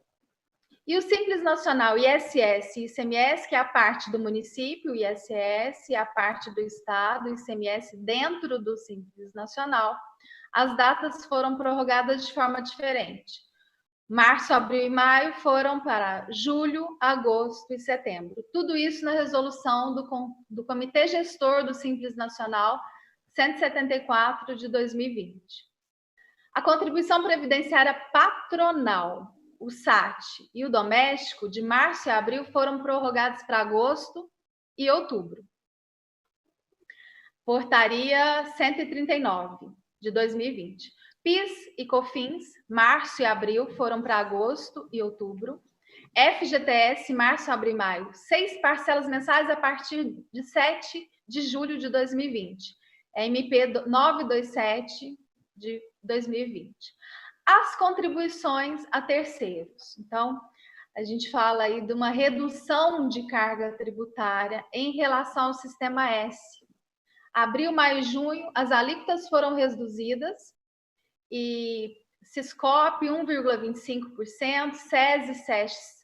E o Simples Nacional ISS e ICMS, que é a parte do município, ISS, e a parte do estado, ICMS, dentro do Simples Nacional, as datas foram prorrogadas de forma diferente. Março, abril e maio foram para julho, agosto e setembro. Tudo isso na resolução do Comitê Gestor do Simples Nacional 174 de 2020. A contribuição previdenciária patronal, o SAT e o doméstico, de março e abril, foram prorrogados para agosto e outubro. Portaria 139, de 2020. PIS e COFINS, março e abril, foram para agosto e outubro. FGTS, março, abril e maio, 6 parcelas mensais a partir de 7 de julho de 2020. MP 927, de 2020. As contribuições a terceiros. Então, a gente fala aí de uma redução de carga tributária em relação ao Sistema S. Abril, maio e junho, as alíquotas foram reduzidas e Siscop 1,25%, SESI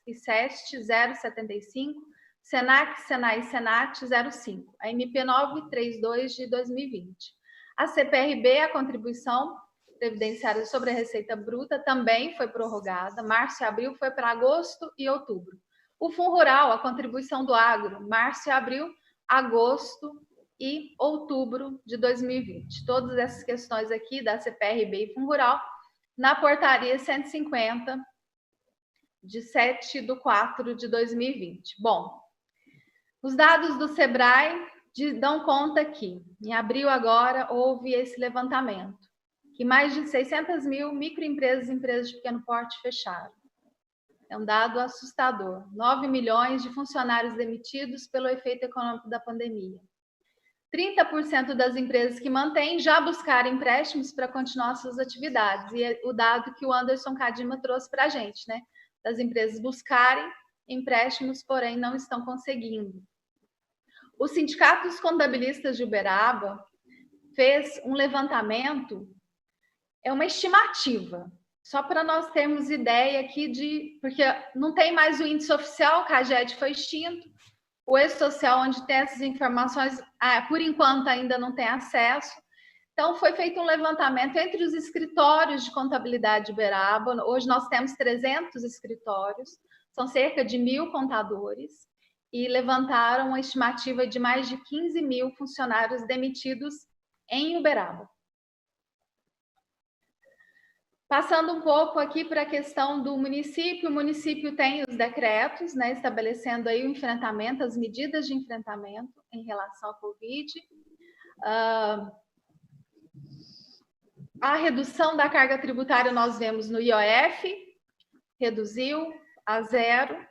e SEST 0,75%, SENAC, SENAI e SENAT 0,5%. A MP 932 de 2020. A CPRB, a contribuição previdenciária sobre a receita bruta também foi prorrogada. Março e abril foi para agosto e outubro. O Fundo Rural, a contribuição do agro, março e abril, agosto e outubro de 2020. Todas essas questões aqui da CPRB e Fundo Rural na portaria 150 de 7/4 de 2020. Bom, os dados do Sebrae dão conta que, em abril agora, houve esse levantamento, que mais de 600 mil microempresas e empresas de pequeno porte fecharam. É um dado assustador. 9 milhões de funcionários demitidos pelo efeito econômico da pandemia. 30% das empresas que mantêm já buscaram empréstimos para continuar suas atividades. E é o dado que o Anderson Cadima trouxe para a gente, né? Das empresas buscarem empréstimos, porém não estão conseguindo. O Sindicato dos Contabilistas de Uberaba fez um levantamento, é uma estimativa, só para nós termos ideia aqui porque não tem mais o índice oficial, o CAGED foi extinto, o ex-social, onde tem essas informações, por enquanto ainda não tem acesso. Então, foi feito um levantamento entre os escritórios de contabilidade de Uberaba. Hoje nós temos 300 escritórios, são cerca de 1.000 contadores, e levantaram uma estimativa de mais de 15 mil funcionários demitidos em Uberaba. Passando um pouco aqui para a questão do município, o município tem os decretos, né, estabelecendo aí o enfrentamento, as medidas de enfrentamento em relação à Covid. A redução da carga tributária nós vemos no IOF, reduziu a 0,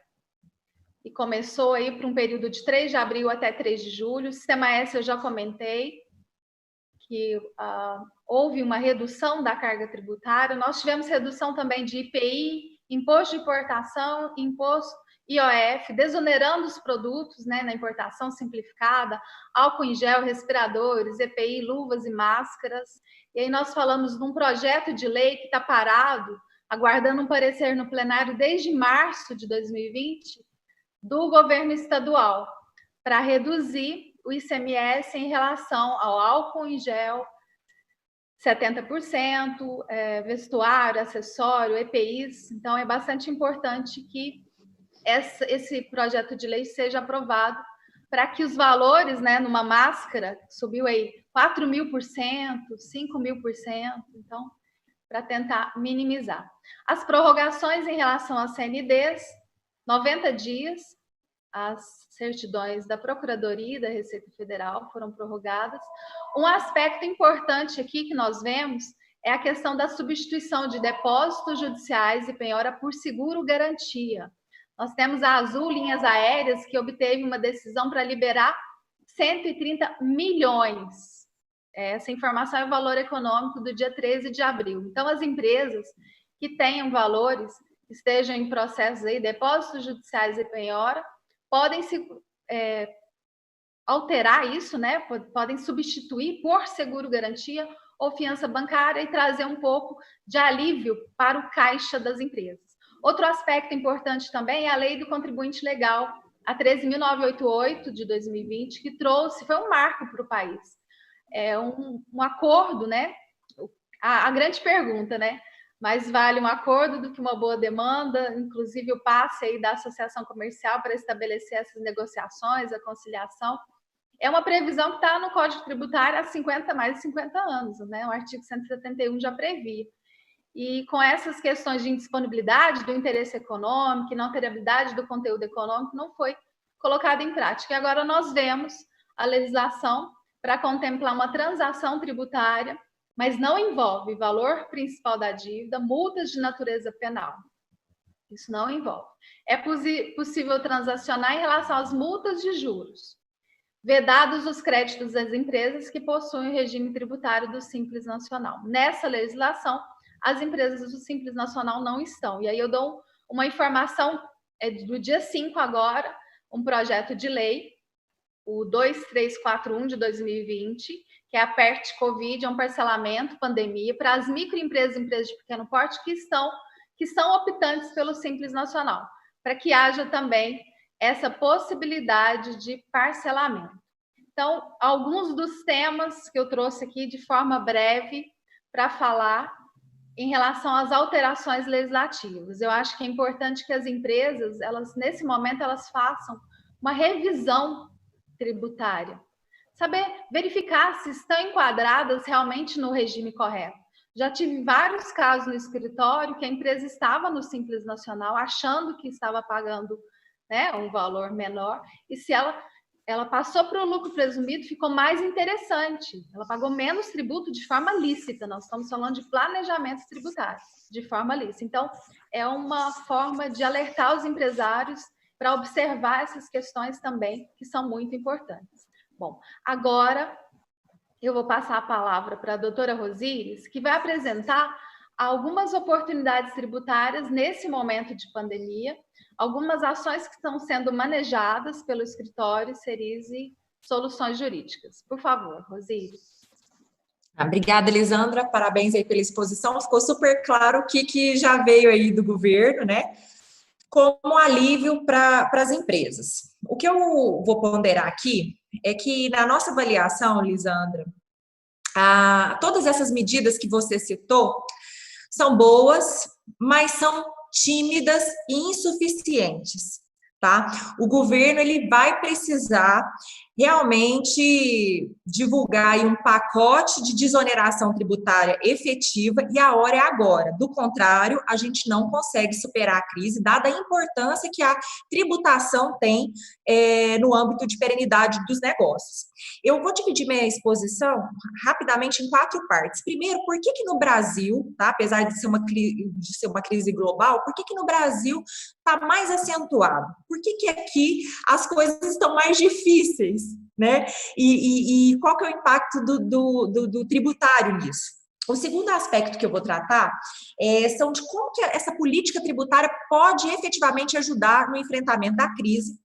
e começou aí para um período de 3 de abril até 3 de julho. O Sistema S eu já comentei, que houve uma redução da carga tributária. Nós tivemos redução também de IPI, imposto de importação, imposto IOF, desonerando os produtos, né, na importação simplificada, álcool em gel, respiradores, EPI, luvas e máscaras. E aí nós falamos de um projeto de lei que está parado, aguardando um parecer no plenário desde março de 2020, do governo estadual, para reduzir o ICMS em relação ao álcool em gel, 70%, vestuário, acessório, EPIs. Então, é bastante importante que esse projeto de lei seja aprovado para que os valores, né, numa máscara, subiu aí 4.000%, 5.000%, então, para tentar minimizar. As prorrogações em relação às CNDs, 90 dias, as certidões da Procuradoria e da Receita Federal foram prorrogadas. Um aspecto importante aqui que nós vemos é a questão da substituição de depósitos judiciais e penhora por seguro-garantia. Nós temos a Azul Linhas Aéreas, que obteve uma decisão para liberar 130 milhões. Essa informação é o valor econômico do dia 13 de abril. Então, as empresas que tenham valores, estejam em processos aí, depósitos judiciais e penhora, podem alterar isso, né? Podem substituir por seguro-garantia ou fiança bancária e trazer um pouco de alívio para o caixa das empresas. Outro aspecto importante também é a Lei do Contribuinte Legal, a 13.988 de 2020, que foi um marco para o país. É um acordo, né? A grande pergunta, né? Mais vale um acordo do que uma boa demanda, inclusive o passe aí da associação comercial para estabelecer essas negociações, a conciliação. É uma previsão que está no Código Tributário há mais de 50 anos, né? O artigo 171 já previa. E com essas questões de indisponibilidade do interesse econômico, não teribilidade do conteúdo econômico, não foi colocado em prática. E agora nós vemos a legislação para contemplar uma transação tributária, mas não envolve valor principal da dívida, multas de natureza penal. Isso não envolve. É possível transacionar em relação às multas de juros, vedados os créditos das empresas que possuem o regime tributário do Simples Nacional. Nessa legislação, as empresas do Simples Nacional não estão. E aí eu dou uma informação do dia 5 agora, um projeto de lei, o 2341 de 2020, que é a PERT Covid, é um parcelamento, pandemia, para as microempresas e empresas de pequeno porte que são optantes pelo Simples Nacional, para que haja também essa possibilidade de parcelamento. Então, alguns dos temas que eu trouxe aqui de forma breve para falar em relação às alterações legislativas. Eu acho que é importante que as empresas, elas nesse momento, elas façam uma revisão tributária, saber verificar se estão enquadradas realmente no regime correto. Já tive vários casos no escritório que a empresa estava no Simples Nacional achando que estava pagando, né, um valor menor, e se ela passou para o lucro presumido, ficou mais interessante. Ela pagou menos tributo de forma lícita. Nós estamos falando de planejamento tributário de forma lícita. Então, é uma forma de alertar os empresários para observar essas questões também, que são muito importantes. Bom, agora eu vou passar a palavra para a doutora Rosíris, que vai apresentar algumas oportunidades tributárias nesse momento de pandemia, algumas ações que estão sendo manejadas pelo escritório Cerise Soluções Jurídicas. Por favor, Rosíris. Obrigada, Elisandra. Parabéns aí pela exposição. Ficou super claro o que já veio aí do governo, né? Como alívio para as empresas. O que eu vou ponderar aqui é que, na nossa avaliação, Elisandra, todas essas medidas que você citou são boas, mas são tímidas e insuficientes, tá? O governo ele vai precisar realmente divulgar aí um pacote de desoneração tributária efetiva e a hora é agora. Do contrário, a gente não consegue superar a crise, dada a importância que a tributação tem no âmbito de perenidade dos negócios. Eu vou dividir minha exposição rapidamente em 4 partes. Primeiro, por que no Brasil, tá, apesar de ser uma crise global, por que no Brasil está mais acentuado? Por que aqui as coisas estão mais difíceis, né? E qual que é o impacto do tributário nisso? O segundo aspecto que eu vou tratar são de como que essa política tributária pode efetivamente ajudar no enfrentamento da crise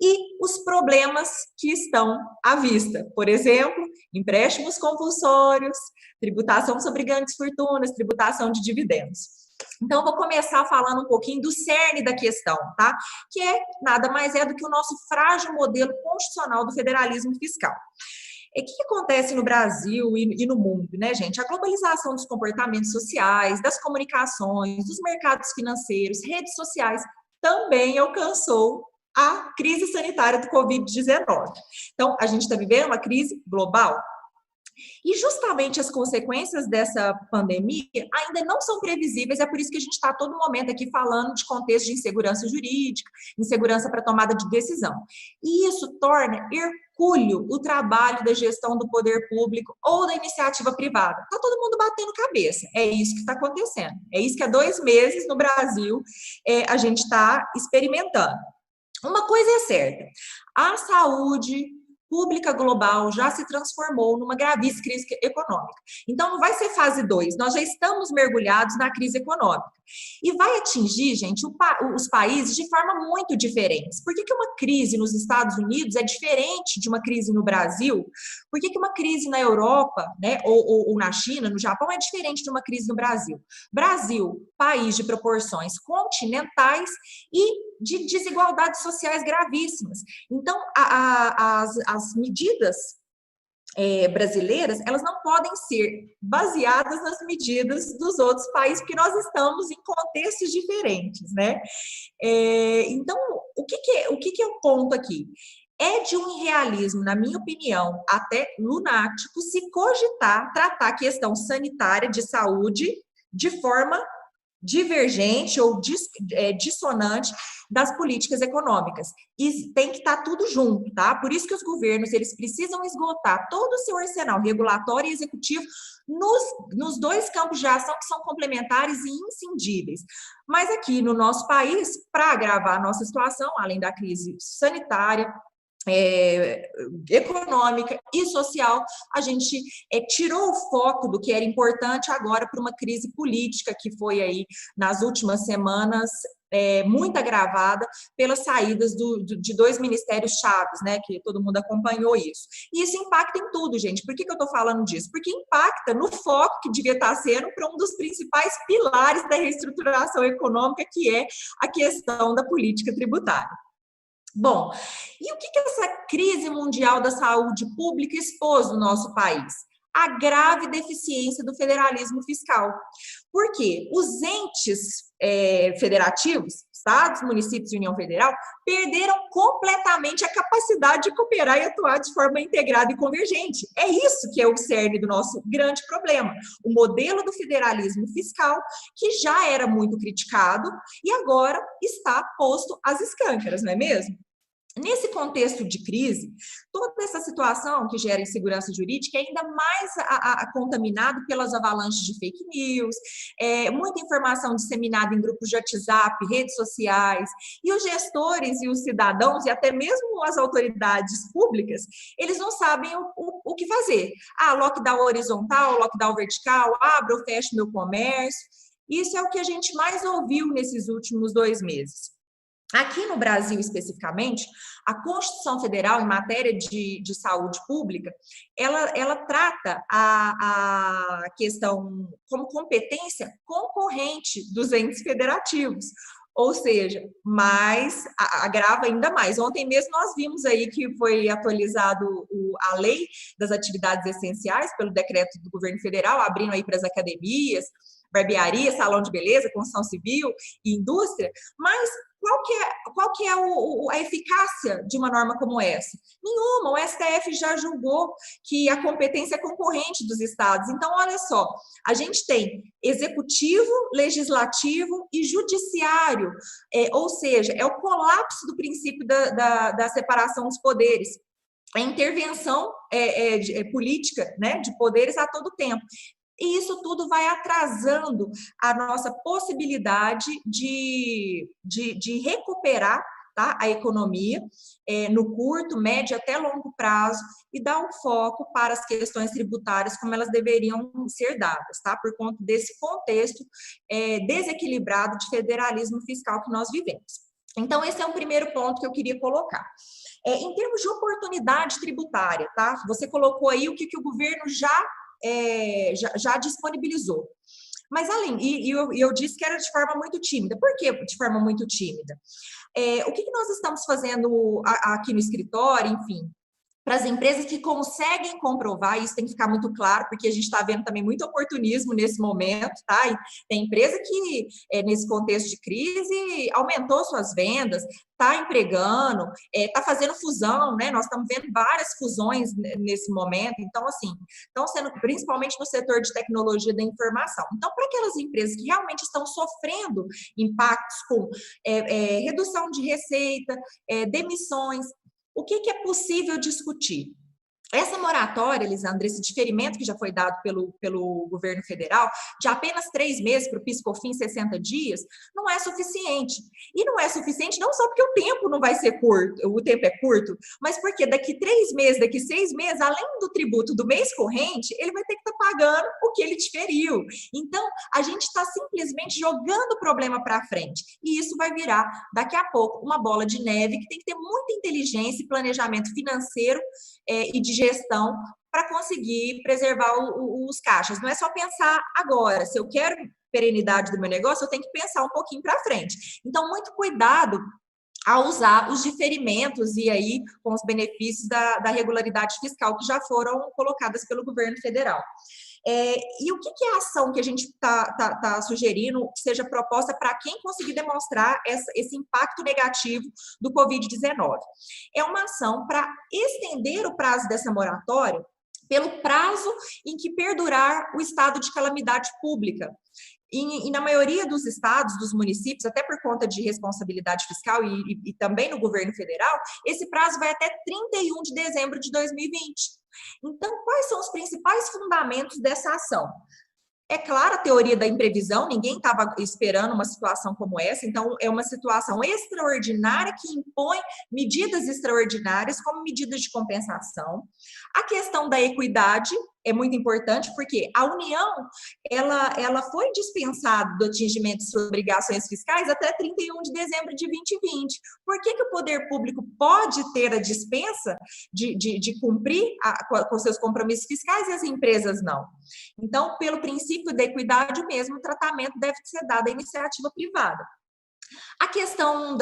e os problemas que estão à vista. Por exemplo, empréstimos compulsórios, tributação sobre grandes fortunas, tributação de dividendos. Então, eu vou começar falando um pouquinho do cerne da questão, tá? Que nada mais é do que o nosso frágil modelo constitucional do federalismo fiscal. O que acontece no Brasil e no mundo, né, gente? A globalização dos comportamentos sociais, das comunicações, dos mercados financeiros, redes sociais, também alcançou a crise sanitária do Covid-19. Então, a gente está vivendo uma crise global. E justamente as consequências dessa pandemia ainda não são previsíveis, é por isso que a gente está a todo momento aqui falando de contexto de insegurança jurídica, insegurança para tomada de decisão. E isso torna hercúleo o trabalho da gestão do poder público ou da iniciativa privada. Está todo mundo batendo cabeça, é isso que está acontecendo. É isso que há 2 meses no Brasil a gente está experimentando. Uma coisa é certa, a saúde pública global já se transformou numa gravíssima crise econômica. Então, não vai ser fase 2, nós já estamos mergulhados na crise econômica. E vai atingir, gente, os países de forma muito diferente. Por que uma crise nos Estados Unidos é diferente de uma crise no Brasil? Por que uma crise na Europa, né, ou na China, no Japão, é diferente de uma crise no Brasil? Brasil, país de proporções continentais e de desigualdades sociais gravíssimas. Então, as medidas brasileiras, elas não podem ser baseadas nas medidas dos outros países, porque nós estamos em contextos diferentes, né? Então, o que é o ponto aqui? É de um irrealismo, na minha opinião, até lunático, se cogitar tratar a questão sanitária de saúde de forma divergente ou dissonante das políticas econômicas. E tem que estar tudo junto, tá? Por isso que os governos, eles precisam esgotar todo o seu arsenal regulatório e executivo nos 2 campos de ação que são complementares e inscindíveis. Mas aqui no nosso país, para agravar a nossa situação, além da crise sanitária, econômica e social, a gente tirou o foco do que era importante agora para uma crise política que foi aí nas últimas semanas muito agravada pelas saídas de 2 ministérios chaves, né, que todo mundo acompanhou isso. E isso impacta em tudo, gente. Por que eu estou falando disso? Porque impacta no foco que devia estar sendo para um dos principais pilares da reestruturação econômica, que é a questão da política tributária. Bom, e o que essa crise mundial da saúde pública expôs no nosso país? a grave deficiência do federalismo fiscal. Por quê? Os entes federativos, estados, municípios e União Federal, perderam completamente a capacidade de cooperar e atuar de forma integrada e convergente. É isso que é o cerne do nosso grande problema. O modelo do federalismo fiscal, que já era muito criticado e agora está posto às escâncaras, não é mesmo? Nesse contexto de crise, toda essa situação que gera insegurança jurídica é ainda mais contaminado pelas avalanches de fake news, muita informação disseminada em grupos de WhatsApp, redes sociais, e os gestores e os cidadãos, e até mesmo as autoridades públicas, eles não sabem o que fazer. Lockdown horizontal, lockdown vertical, abro ou fecho meu comércio. Isso é o que a gente mais ouviu nesses últimos 2 meses. Aqui no Brasil, especificamente, a Constituição Federal, em matéria de saúde pública, ela trata a questão como competência concorrente dos entes federativos, ou seja, mas agrava ainda mais. Ontem mesmo nós vimos aí que foi atualizado a lei das atividades essenciais pelo decreto do governo federal, abrindo aí para as academias, barbearia, salão de beleza, construção civil e indústria, mas qual que é a eficácia de uma norma como essa? Nenhuma. O STF já julgou que a competência é concorrente dos estados. Então, olha só, a gente tem executivo, legislativo e judiciário, ou seja, é o colapso do princípio da separação dos poderes. A intervenção política, né, de poderes a todo tempo. E isso tudo vai atrasando a nossa possibilidade de recuperar, tá, a economia no curto, médio até longo prazo e dar um foco para as questões tributárias como elas deveriam ser dadas, tá? Por conta desse contexto desequilibrado de federalismo fiscal que nós vivemos. Então, esse é um primeiro ponto que eu queria colocar. Em termos de oportunidade tributária, tá? Você colocou aí o que o governo já disponibilizou. Mas além, eu disse que era de forma muito tímida. Por que de forma muito tímida? O que nós estamos fazendo aqui no escritório, enfim, para as empresas que conseguem comprovar, isso tem que ficar muito claro, porque a gente está vendo também muito oportunismo nesse momento, tá? E tem empresa que, nesse contexto de crise, aumentou suas vendas, está empregando, está fazendo fusão, né? Nós estamos vendo várias fusões nesse momento, então, assim, estão sendo, principalmente no setor de tecnologia da informação. Então, para aquelas empresas que realmente estão sofrendo impactos com redução de receita, demissões, o que é possível discutir? Essa moratória, Elisandra, esse diferimento que já foi dado pelo governo federal, de apenas 3 meses para o PIS/COFINS, 60 dias, não é suficiente. E não é suficiente não só porque o tempo não vai ser curto, o tempo é curto, mas porque daqui 3 meses, daqui 6 meses, além do tributo do mês corrente, ele vai ter que estar pagando o que ele diferiu. Então, a gente está simplesmente jogando o problema para frente. E isso vai virar, daqui a pouco, uma bola de neve que tem que ter muita inteligência e planejamento financeiro e de gestão para conseguir preservar os caixas. Não é só pensar agora, se eu quero perenidade do meu negócio, eu tenho que pensar um pouquinho para frente. Então, muito cuidado a usar os diferimentos e aí com os benefícios da regularidade fiscal que já foram colocadas pelo governo federal. E o que é a ação que a gente está sugerindo que seja proposta para quem conseguir demonstrar esse impacto negativo do Covid-19? É uma ação para estender o prazo dessa moratória pelo prazo em que perdurar o estado de calamidade pública. E na maioria dos estados, dos municípios, até por conta de responsabilidade fiscal e também no governo federal, esse prazo vai até 31 de dezembro de 2020. Então, quais são os principais fundamentos dessa ação? É claro, a teoria da imprevisão, ninguém estava esperando uma situação como essa, então é uma situação extraordinária que impõe medidas extraordinárias como medidas de compensação. A questão da equidade é muito importante, porque a União, ela foi dispensada do atingimento de suas obrigações fiscais até 31 de dezembro de 2020. Por que o poder público pode ter a dispensa de cumprir com seus compromissos fiscais e as empresas não? Então, pelo princípio da equidade mesmo, o tratamento deve ser dado à iniciativa privada. A questão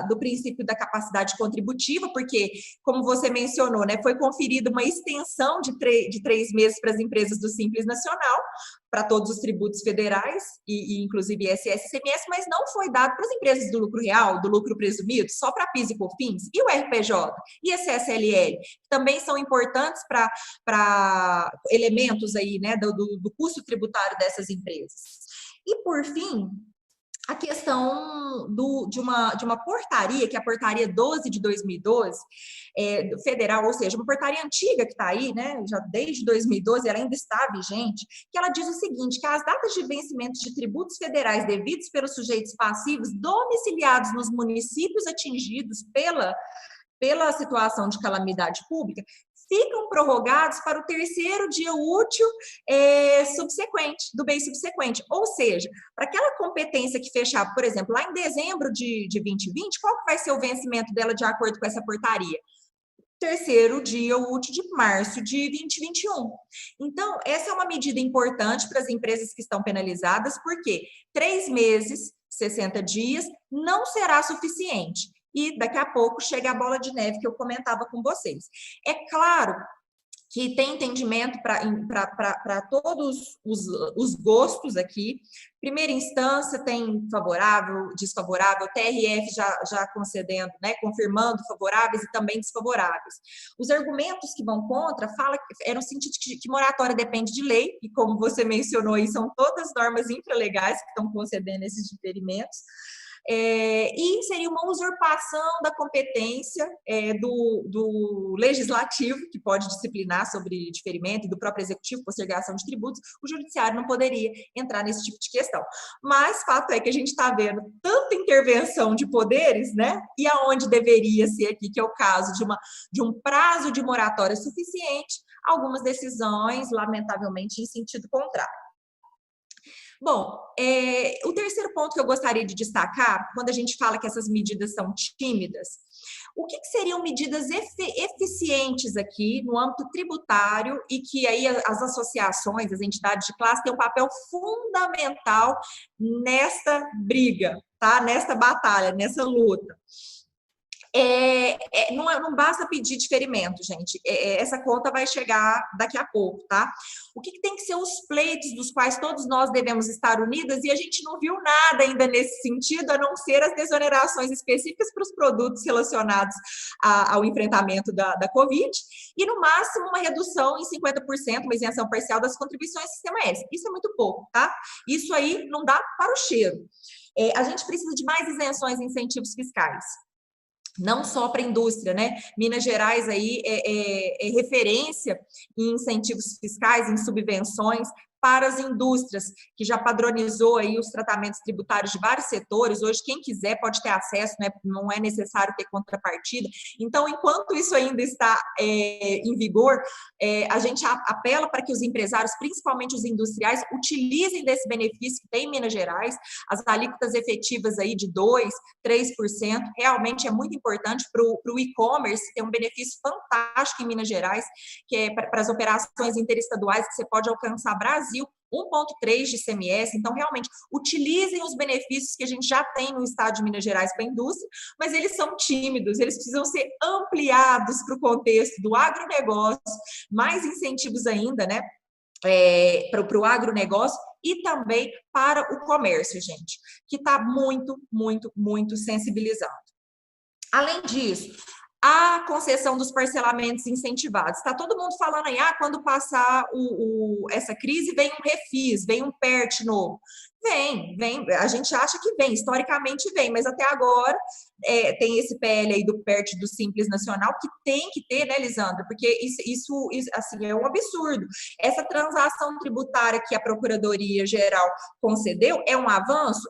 do princípio da capacidade contributiva, porque, como você mencionou, né, foi conferida uma extensão de 3 meses para as empresas do Simples Nacional, para todos os tributos federais, e inclusive ISS e ICMS, mas não foi dado para as empresas do lucro real, do lucro presumido, só para PIS e COFINS, e o RPJ, e a CSLL, que também são importantes para elementos aí, né, do custo tributário dessas empresas. E, por fim, a questão de uma portaria, que é a portaria 12 de 2012, federal, ou seja, uma portaria antiga que está aí, né, já desde 2012, ela ainda está vigente, que ela diz o seguinte, que as datas de vencimento de tributos federais devidos pelos sujeitos passivos domiciliados nos municípios atingidos pela situação de calamidade pública, ficam prorrogados para o 3º dia útil subsequente, do mês subsequente. Ou seja, para aquela competência que fechar, por exemplo, lá em dezembro de 2020, qual que vai ser o vencimento dela de acordo com essa portaria? 3º dia útil de março de 2021. Então, essa é uma medida importante para as empresas que estão penalizadas, porque 3 meses, 60 dias, não será suficiente. E daqui a pouco chega a bola de neve que eu comentava com vocês. É claro que tem entendimento para todos os gostos aqui. Primeira instância tem favorável, desfavorável, TRF já concedendo, né, confirmando favoráveis e também desfavoráveis. Os argumentos que vão contra no sentido que moratória depende de lei, e como você mencionou aí, são todas normas infralegais que estão concedendo esses diferimentos. E seria uma usurpação da competência do legislativo, que pode disciplinar sobre diferimento, e do próprio executivo, postergação de tributos. O judiciário não poderia entrar nesse tipo de questão. Mas fato é que a gente está vendo tanta intervenção de poderes, né? E aonde deveria ser aqui, que é o caso de um prazo de moratória suficiente, algumas decisões, lamentavelmente, em sentido contrário. Bom, o terceiro ponto que eu gostaria de destacar, quando a gente fala que essas medidas são tímidas, o que seriam medidas eficientes aqui no âmbito tributário e que aí as associações, as entidades de classe têm um papel fundamental nesta briga, tá? Nesta batalha, nessa luta. Não basta pedir diferimento, gente. Essa conta vai chegar daqui a pouco, tá? O que tem que ser os pleitos dos quais todos nós devemos estar unidas, e a gente não viu nada ainda nesse sentido, a não ser as desonerações específicas para os produtos relacionados ao enfrentamento da Covid, e no máximo uma redução em 50%, uma isenção parcial das contribuições do Sistema S. Isso é muito pouco, tá? Isso aí não dá para o cheiro. A gente precisa de mais isenções e incentivos fiscais. Não só para a indústria, né? Minas Gerais aí é referência em incentivos fiscais, em subvenções para as indústrias, que já padronizou aí os tratamentos tributários de vários setores. Hoje, quem quiser pode ter acesso, né? Não é necessário ter contrapartida. Então, enquanto isso ainda está em vigor, a gente apela para que os empresários, principalmente os industriais, utilizem desse benefício que tem em Minas Gerais, as alíquotas efetivas aí de 2%, 3%, realmente é muito importante para o e-commerce, tem um benefício fantástico em Minas Gerais, que é para as operações interestaduais, que você pode alcançar Brasil, 1,3 de ICMS. Então, realmente, utilizem os benefícios que a gente já tem no estado de Minas Gerais para a indústria, mas eles são tímidos, eles precisam ser ampliados para o contexto do agronegócio, mais incentivos ainda, né? Para o agronegócio e também para o comércio, gente, que está muito, muito, muito sensibilizado. Além disso, a concessão dos parcelamentos incentivados. Está todo mundo falando aí, quando passar essa crise, vem um refis, vem um PERT novo. Vem, a gente acha que vem, historicamente vem, mas até agora tem esse PL aí do PERT do Simples Nacional, que tem que ter, né, Lisandra? Porque isso assim, é um absurdo. Essa transação tributária que a Procuradoria-Geral concedeu é um avanço?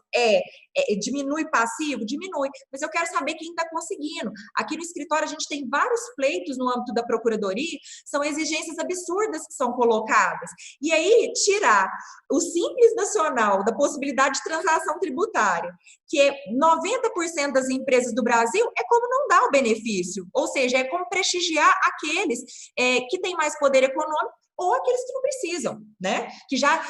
Diminui passivo? Diminui. Mas eu quero saber quem está conseguindo. Aqui no escritório a gente tem vários pleitos no âmbito da Procuradoria, são exigências absurdas que são colocadas. E aí, tirar o Simples Nacional da possibilidade de transação tributária, que é 90% das empresas do Brasil, é como não dar o benefício. Ou seja, é como prestigiar aqueles que têm mais poder econômico ou aqueles que não precisam, né? Que já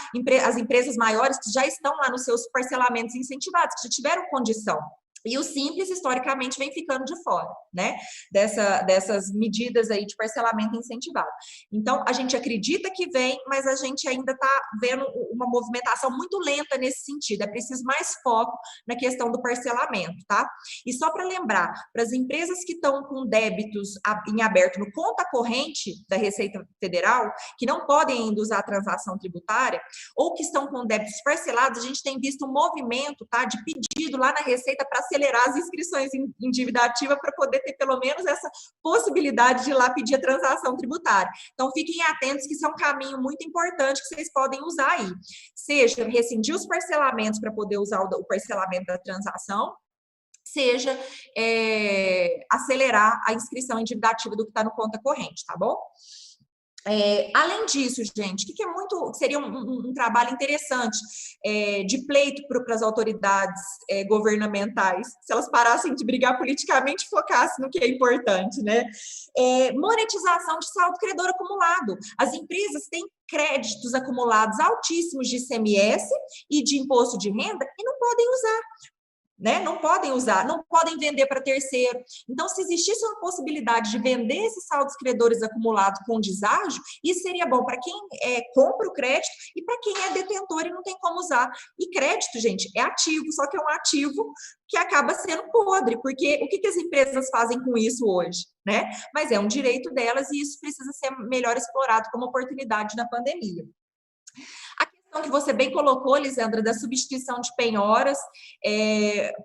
as empresas maiores que já estão lá nos seus parcelamentos incentivados, que já tiveram condição. E o simples, historicamente, vem ficando de fora, né? Dessas medidas aí de parcelamento incentivado. Então, a gente acredita que vem, mas a gente ainda está vendo uma movimentação muito lenta nesse sentido. É preciso mais foco na questão do parcelamento, tá? E só para lembrar, para as empresas que estão com débitos em aberto no conta corrente da Receita Federal, que não podem ainda usar a transação tributária, ou que estão com débitos parcelados, a gente tem visto um movimento, tá, de pedido lá na Receita para acelerar as inscrições em dívida ativa para poder ter pelo menos essa possibilidade de ir lá pedir a transação tributária. Então, fiquem atentos que isso é um caminho muito importante que vocês podem usar aí. Seja rescindir os parcelamentos para poder usar o parcelamento da transação, seja acelerar a inscrição em dívida ativa do que está no conta corrente, tá bom? Além disso, gente, o que seria um trabalho interessante de pleito para as autoridades governamentais, se elas parassem de brigar politicamente e focassem no que é importante, né? Monetização de saldo credor acumulado. As empresas têm créditos acumulados altíssimos de ICMS e de imposto de renda e não podem usar. Né? Não podem usar, não podem vender para terceiro. Então, se existisse uma possibilidade de vender esses saldos credores acumulados com deságio, isso seria bom para quem compra o crédito e para quem é detentor e não tem como usar. E crédito, gente, é ativo, só que é um ativo que acaba sendo podre, porque o que as empresas fazem com isso hoje? Né? Mas é um direito delas e isso precisa ser melhor explorado como oportunidade na pandemia. Que você bem colocou, Lisandra, da substituição de penhoras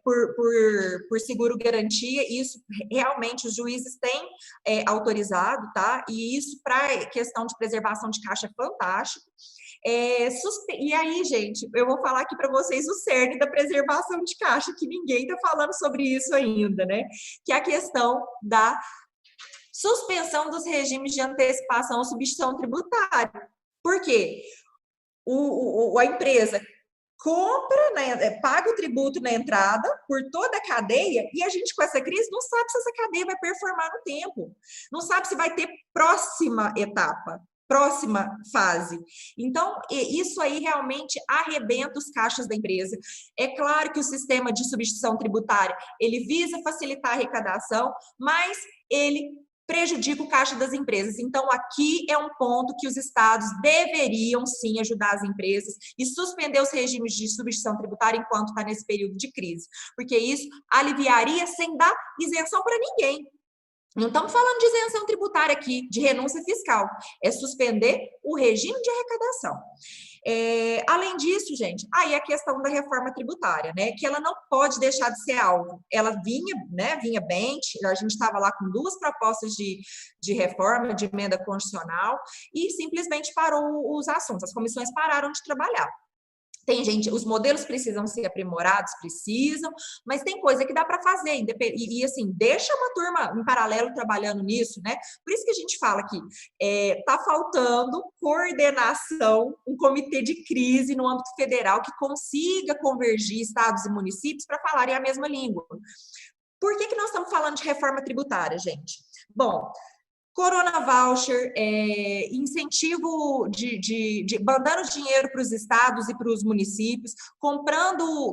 por seguro-garantia, isso realmente os juízes têm autorizado, tá? E isso para questão de preservação de caixa é fantástico. E aí, gente, eu vou falar aqui para vocês o cerne da preservação de caixa, que ninguém está falando sobre isso ainda, né? Que é a questão da suspensão dos regimes de antecipação ou substituição tributária. Por quê? A empresa compra, né, paga o tributo na entrada por toda a cadeia e a gente com essa crise não sabe se essa cadeia vai performar no tempo, não sabe se vai ter próxima etapa, próxima fase. Então, isso aí realmente arrebenta os caixas da empresa. É claro que o sistema de substituição tributária, ele visa facilitar a arrecadação, mas ele prejudica o caixa das empresas. Então, aqui é um ponto que os estados deveriam, sim, ajudar as empresas e suspender os regimes de substituição tributária enquanto está nesse período de crise, porque isso aliviaria sem dar isenção para ninguém. Não estamos falando de isenção tributária aqui, de renúncia fiscal, é suspender o regime de arrecadação. Além disso, gente, aí a questão da reforma tributária, né, que ela não pode deixar de ser alvo. Ela vinha bem, a gente estava lá com 2 propostas de reforma, de emenda constitucional, e simplesmente parou os assuntos, as comissões pararam de trabalhar. Tem gente, os modelos precisam ser aprimorados, precisam, mas tem coisa que dá para fazer, e assim, deixa uma turma em paralelo trabalhando nisso, né? Por isso que a gente fala que está faltando coordenação, um comitê de crise no âmbito federal que consiga convergir estados e municípios para falarem a mesma língua. Por que nós estamos falando de reforma tributária, gente? Bom, Corona Voucher, incentivo mandando dinheiro para os estados e para os municípios,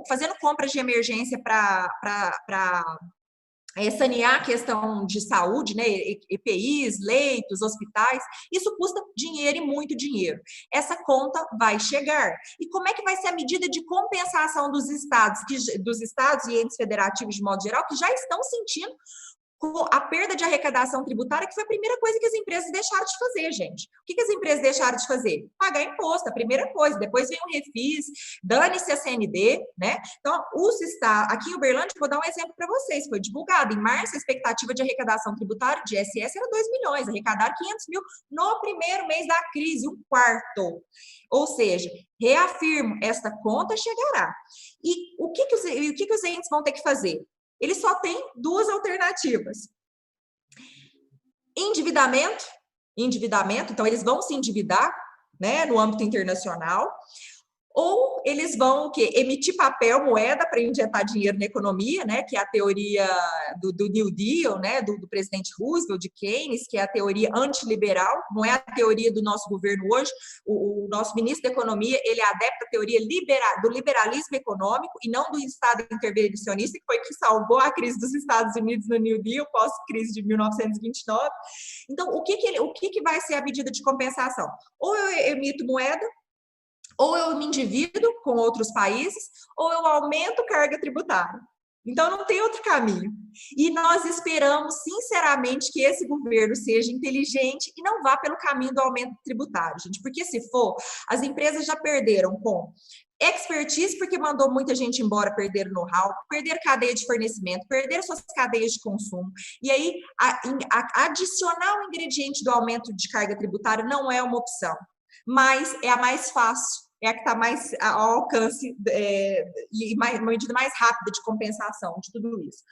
fazendo compras de emergência para sanear a questão de saúde, né? EPIs, leitos, hospitais, isso custa dinheiro e muito dinheiro. Essa conta vai chegar. E como é que vai ser a medida de compensação dos estados e entes federativos de modo geral, que já estão sentindo a perda de arrecadação tributária, que foi a primeira coisa que as empresas deixaram de fazer, gente. O que as empresas deixaram de fazer? Pagar imposto, a primeira coisa. Depois vem o refis, dane-se a CND, né? Então, aqui em Uberlândia, vou dar um exemplo para vocês. Foi divulgado em março, a expectativa de arrecadação tributária de ISS era 2 milhões, arrecadaram 500 mil no primeiro mês da crise, 1/4. Ou seja, reafirmo, esta conta chegará. E o que os entes vão ter que fazer? Eles só têm 2 alternativas. Endividamento, então eles vão se endividar, né, no âmbito internacional, ou eles vão emitir papel, moeda para injetar dinheiro na economia, né, que é a teoria do New Deal, né, do presidente Roosevelt, de Keynes, que é a teoria antiliberal, não é a teoria do nosso governo hoje. O nosso ministro da Economia, ele adepta a teoria do liberalismo econômico e não do Estado intervencionista, que foi que salvou a crise dos Estados Unidos no New Deal, pós-crise de 1929. Então, o que vai ser a medida de compensação? Ou eu emito moeda, ou eu me endivido com outros países, ou eu aumento carga tributária. Então, não tem outro caminho. E nós esperamos, sinceramente, que esse governo seja inteligente e não vá pelo caminho do aumento tributário, gente. Porque, se for, as empresas já perderam com expertise, porque mandou muita gente embora, perderam know-how, perderam cadeia de fornecimento, perderam suas cadeias de consumo. E aí, adicionar o ingrediente do aumento de carga tributária não é uma opção, mas é a mais fácil, é a que está mais ao alcance e uma medida mais rápida de compensação de tudo isso.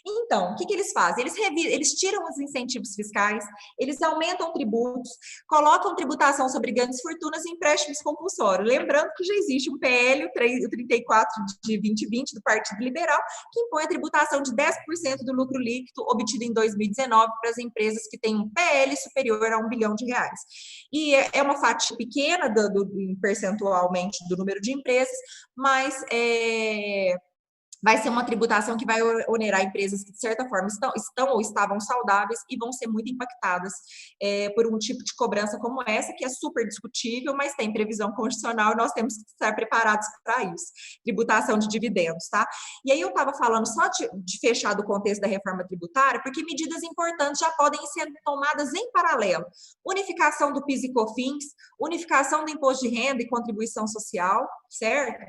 Então, o que eles fazem? Eles tiram os incentivos fiscais, eles aumentam tributos, colocam tributação sobre grandes fortunas e empréstimos compulsórios. Lembrando que já existe um PL, o 34 de 2020 do Partido Liberal, que impõe a tributação de 10% do lucro líquido obtido em 2019 para as empresas que têm um PL superior a R$1 bilhão. E é uma fatia pequena do percentualmente do número de empresas, mas vai ser uma tributação que vai onerar empresas que, de certa forma, estão ou estavam saudáveis e vão ser muito impactadas por um tipo de cobrança como essa, que é super discutível, mas tem previsão constitucional e nós temos que estar preparados para isso. Tributação de dividendos, tá? E aí eu estava falando só de fechar do contexto da reforma tributária, porque medidas importantes já podem ser tomadas em paralelo. Unificação do PIS e COFINS, unificação do imposto de renda e contribuição social, certo?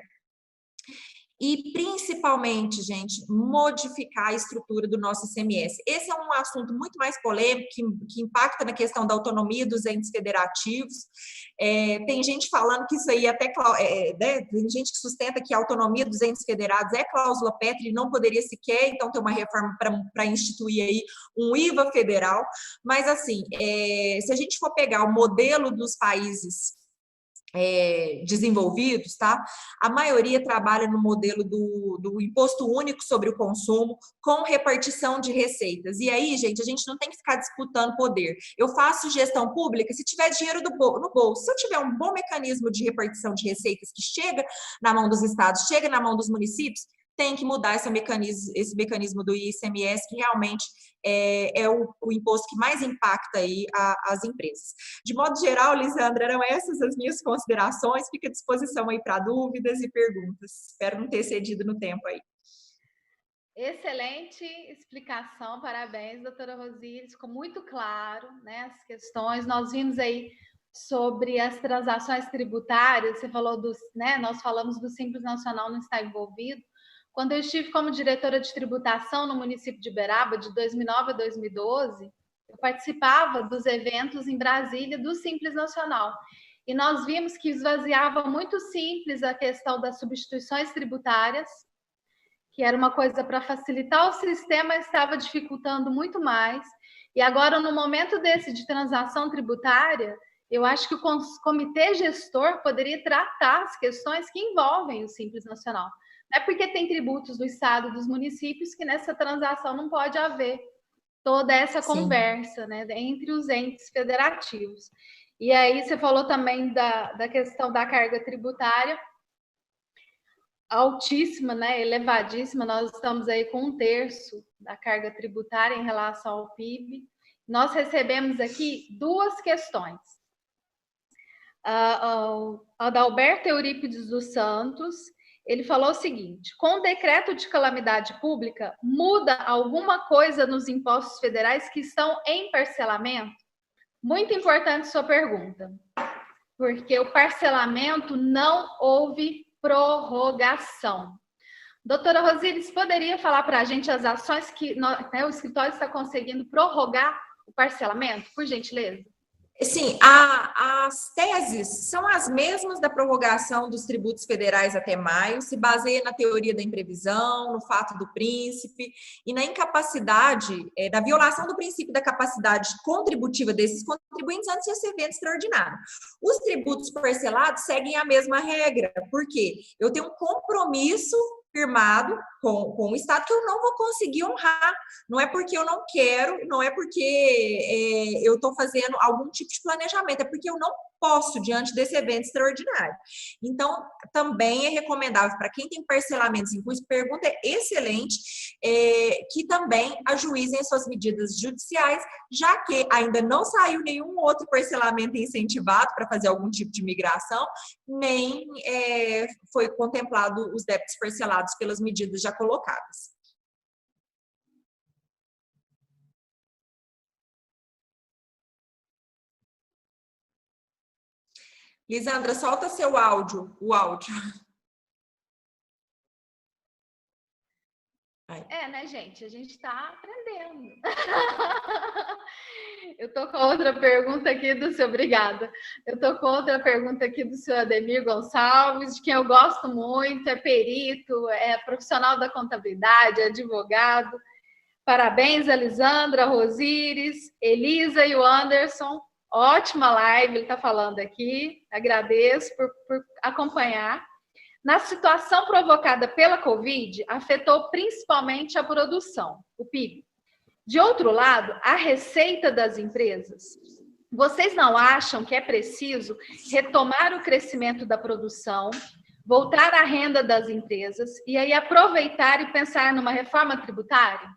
E, principalmente, gente, modificar a estrutura do nosso ICMS. Esse é um assunto muito mais polêmico, que impacta na questão da autonomia dos entes federativos. Tem gente falando que isso aí né, tem gente que sustenta que a autonomia dos entes federados é cláusula pétrea e não poderia sequer, então, ter uma reforma para instituir aí um IVA federal. Mas, assim, se a gente for pegar o modelo dos países desenvolvidos, tá? A maioria trabalha no modelo do imposto único sobre o consumo com repartição de receitas. E aí, gente, a gente não tem que ficar disputando poder. Eu faço gestão pública se tiver dinheiro no bolso. Se eu tiver um bom mecanismo de repartição de receitas que chega na mão dos estados, chega na mão dos municípios, tem que mudar esse mecanismo do ICMS, que realmente é o imposto que mais impacta aí as empresas. De modo geral, Lisandra, eram essas as minhas considerações. Fica à disposição aí para dúvidas e perguntas. Espero não ter cedido no tempo aí. Excelente explicação, parabéns, doutora Rosíris, ficou muito claro, né, as questões. Nós vimos aí sobre as transações tributárias, você falou né, nós falamos do Simples Nacional não estar envolvido. Quando eu estive como diretora de tributação no município de Uberaba, de 2009 a 2012, eu participava dos eventos em Brasília do Simples Nacional. E nós vimos que esvaziava muito simples a questão das substituições tributárias, que era uma coisa para facilitar o sistema, estava dificultando muito mais. E agora, no momento desse de transação tributária, eu acho que o comitê gestor poderia tratar as questões que envolvem o Simples Nacional. Não é porque tem tributos do Estado e dos municípios que nessa transação não pode haver toda essa conversa, né, entre os entes federativos. E aí você falou também da questão da carga tributária altíssima, né, elevadíssima. Nós estamos aí com 1/3 da carga tributária em relação ao PIB. Nós recebemos aqui 2 questões. A Adalberto Eurípides dos Santos, ele falou o seguinte: com o decreto de calamidade pública, muda alguma coisa nos impostos federais que estão em parcelamento? Muito importante sua pergunta, porque o parcelamento não houve prorrogação. Doutora Rosíris, poderia falar para a gente as ações que o escritório está conseguindo prorrogar o parcelamento, por gentileza? Sim, as teses são as mesmas da prorrogação dos tributos federais até maio, se baseia na teoria da imprevisão, no fato do príncipe e na incapacidade, da violação do princípio da capacidade contributiva desses contribuintes antes de esse evento extraordinário. Os tributos parcelados seguem a mesma regra, porque eu tenho um compromisso firmado com o Estado que eu não vou conseguir honrar. Não é porque eu não quero, não é porque eu estou fazendo algum tipo de planejamento, é porque eu não posso diante desse evento extraordinário. Então, também é recomendável para quem tem parcelamentos em curso, pergunta é excelente, que também ajuizem suas medidas judiciais, já que ainda não saiu nenhum outro parcelamento incentivado para fazer algum tipo de migração, nem foi contemplado os débitos parcelados pelas medidas já colocadas. Lisandra, solta seu áudio, o áudio. Né, gente? A gente está aprendendo. Eu tô com outra pergunta aqui do seu... Obrigada. Eu tô com outra pergunta aqui do seu Ademir Gonçalves, de quem eu gosto muito, é perito, é profissional da contabilidade, é advogado. Parabéns, Elisandra, Rosíris, Elisa e o Anderson. Ótima live, ele está falando aqui. Agradeço por acompanhar. Na situação provocada pela Covid, afetou principalmente a produção, o PIB. De outro lado, a receita das empresas. Vocês não acham que é preciso retomar o crescimento da produção, voltar à renda das empresas e aí aproveitar e pensar numa reforma tributária?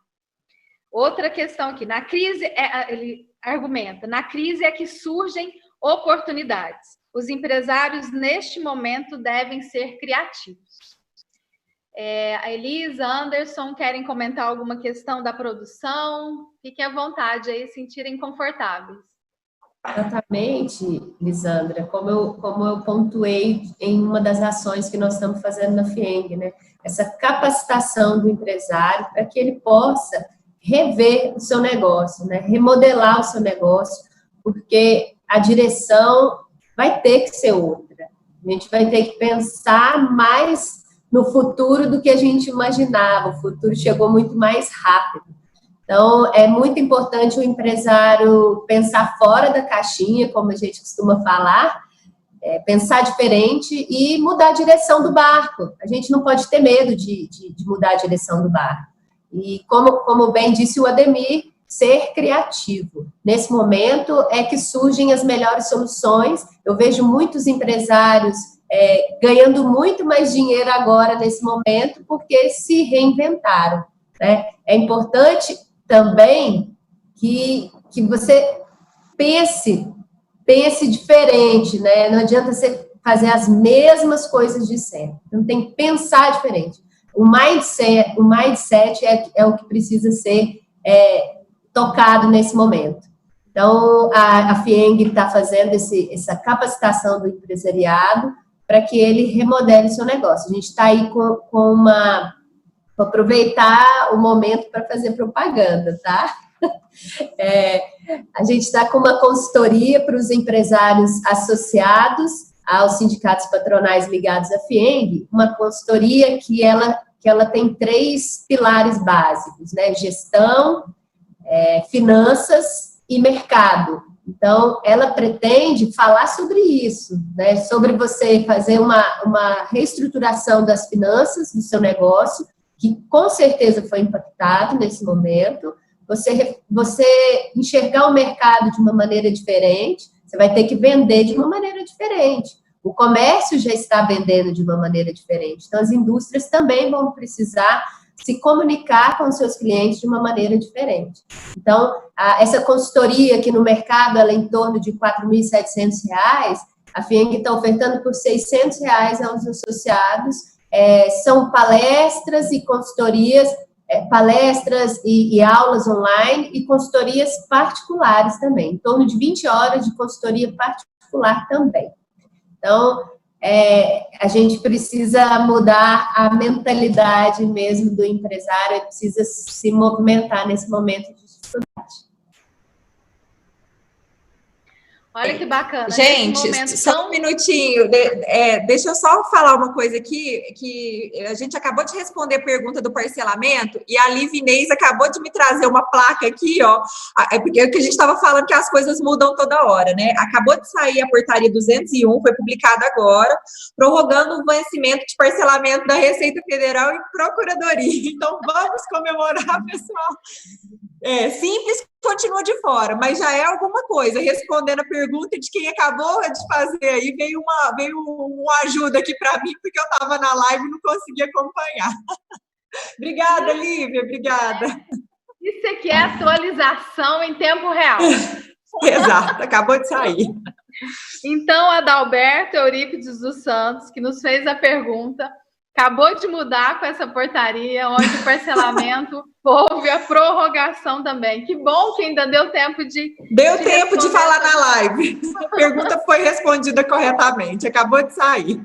Outra questão aqui, na crise, ele argumenta, na crise é que surgem oportunidades. Os empresários, neste momento, devem ser criativos. A Elisa, Anderson, querem comentar alguma questão da produção? Fiquem à vontade aí, se sentirem confortáveis. Exatamente, Lisandra, como eu pontuei em uma das ações que nós estamos fazendo na FIENG, né? Essa capacitação do empresário para que ele possa rever o seu negócio, né? Remodelar o seu negócio, porque a direção vai ter que ser outra. A gente vai ter que pensar mais no futuro do que a gente imaginava. O futuro chegou muito mais rápido. Então, é muito importante o empresário pensar fora da caixinha, como a gente costuma falar, pensar diferente e mudar a direção do barco. A gente não pode ter medo de mudar a direção do barco. E, como bem disse o Ademir, ser criativo. Nesse momento é que surgem as melhores soluções. Eu vejo muitos empresários ganhando muito mais dinheiro agora, nesse momento, porque se reinventaram, né? É importante também que você pense diferente, né? Não adianta você fazer as mesmas coisas de sempre. Então, tem que pensar diferente. O mindset é o que precisa ser tocado nesse momento. Então, a FIENG está fazendo essa capacitação do empresariado para que ele remodele seu negócio. A gente está aí vou aproveitar o momento para fazer propaganda, tá? A gente está com uma consultoria para os empresários associados aos sindicatos patronais ligados à FIENG, uma consultoria que ela tem 3 pilares básicos, né? Gestão, finanças e mercado. Então, ela pretende falar sobre isso, né? Sobre você fazer uma reestruturação das finanças do seu negócio, que com certeza foi impactado nesse momento, você enxergar o mercado de uma maneira diferente, você vai ter que vender de uma maneira diferente. O comércio já está vendendo de uma maneira diferente, então as indústrias também vão precisar se comunicar com os seus clientes de uma maneira diferente. Então, essa consultoria aqui no mercado, ela é em torno de R$ 4.700, a FIENG está ofertando por R$ 600 aos associados. São palestras e consultorias, palestras e aulas online e consultorias particulares também, em torno de 20 horas de consultoria particular também. Então, a gente precisa mudar a mentalidade mesmo do empresário, ele precisa se movimentar nesse momento de dificuldade. Olha que bacana. Gente, só um minutinho. Deixa eu só falar uma coisa aqui, que a gente acabou de responder a pergunta do parcelamento e a Liv Inês acabou de me trazer uma placa aqui, ó, porque a gente estava falando que as coisas mudam toda hora, né? Acabou de sair a portaria 201, foi publicada agora, prorrogando o vencimento de parcelamento da Receita Federal e Procuradoria. Então, vamos comemorar, pessoal. Simples, continua de fora, mas já é alguma coisa. Respondendo a pergunta de quem acabou de fazer aí, veio uma ajuda aqui para mim, porque eu estava na live e não conseguia acompanhar. Obrigada, Lívia, obrigada. Isso aqui é atualização em tempo real. Exato, acabou de sair. Então, Adalberto Eurípides dos Santos, que nos fez a pergunta, acabou de mudar com essa portaria, onde o parcelamento houve a prorrogação também. Que bom que ainda deu tempo de... Deu tempo de falar na live. A pergunta foi respondida corretamente, acabou de sair.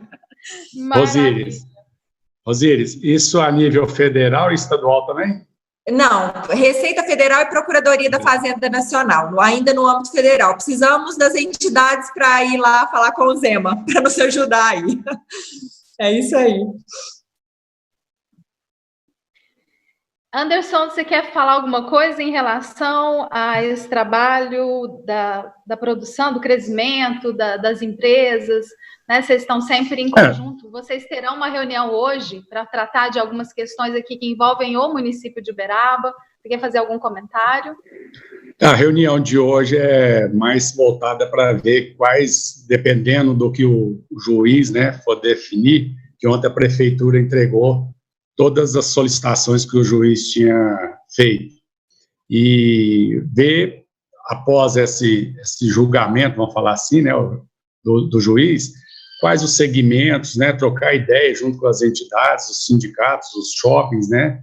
Osíris, isso a nível federal e estadual também? Não, Receita Federal e Procuradoria da Fazenda Nacional, ainda no âmbito federal. Precisamos das entidades para ir lá falar com o Zema, para nos ajudar aí. É isso aí. Anderson, você quer falar alguma coisa em relação a esse trabalho da produção, do crescimento das empresas? Né? Vocês estão sempre em conjunto. Vocês terão uma reunião hoje para tratar de algumas questões aqui que envolvem o município de Uberaba. Você quer fazer algum comentário? A reunião de hoje é mais voltada para ver quais, dependendo do que o juiz, né, for definir, que ontem a prefeitura entregou todas as solicitações que o juiz tinha feito. E ver, após esse julgamento, vamos falar assim, né, do juiz, quais os segmentos, né, trocar ideias junto com as entidades, os sindicatos, os shoppings, né,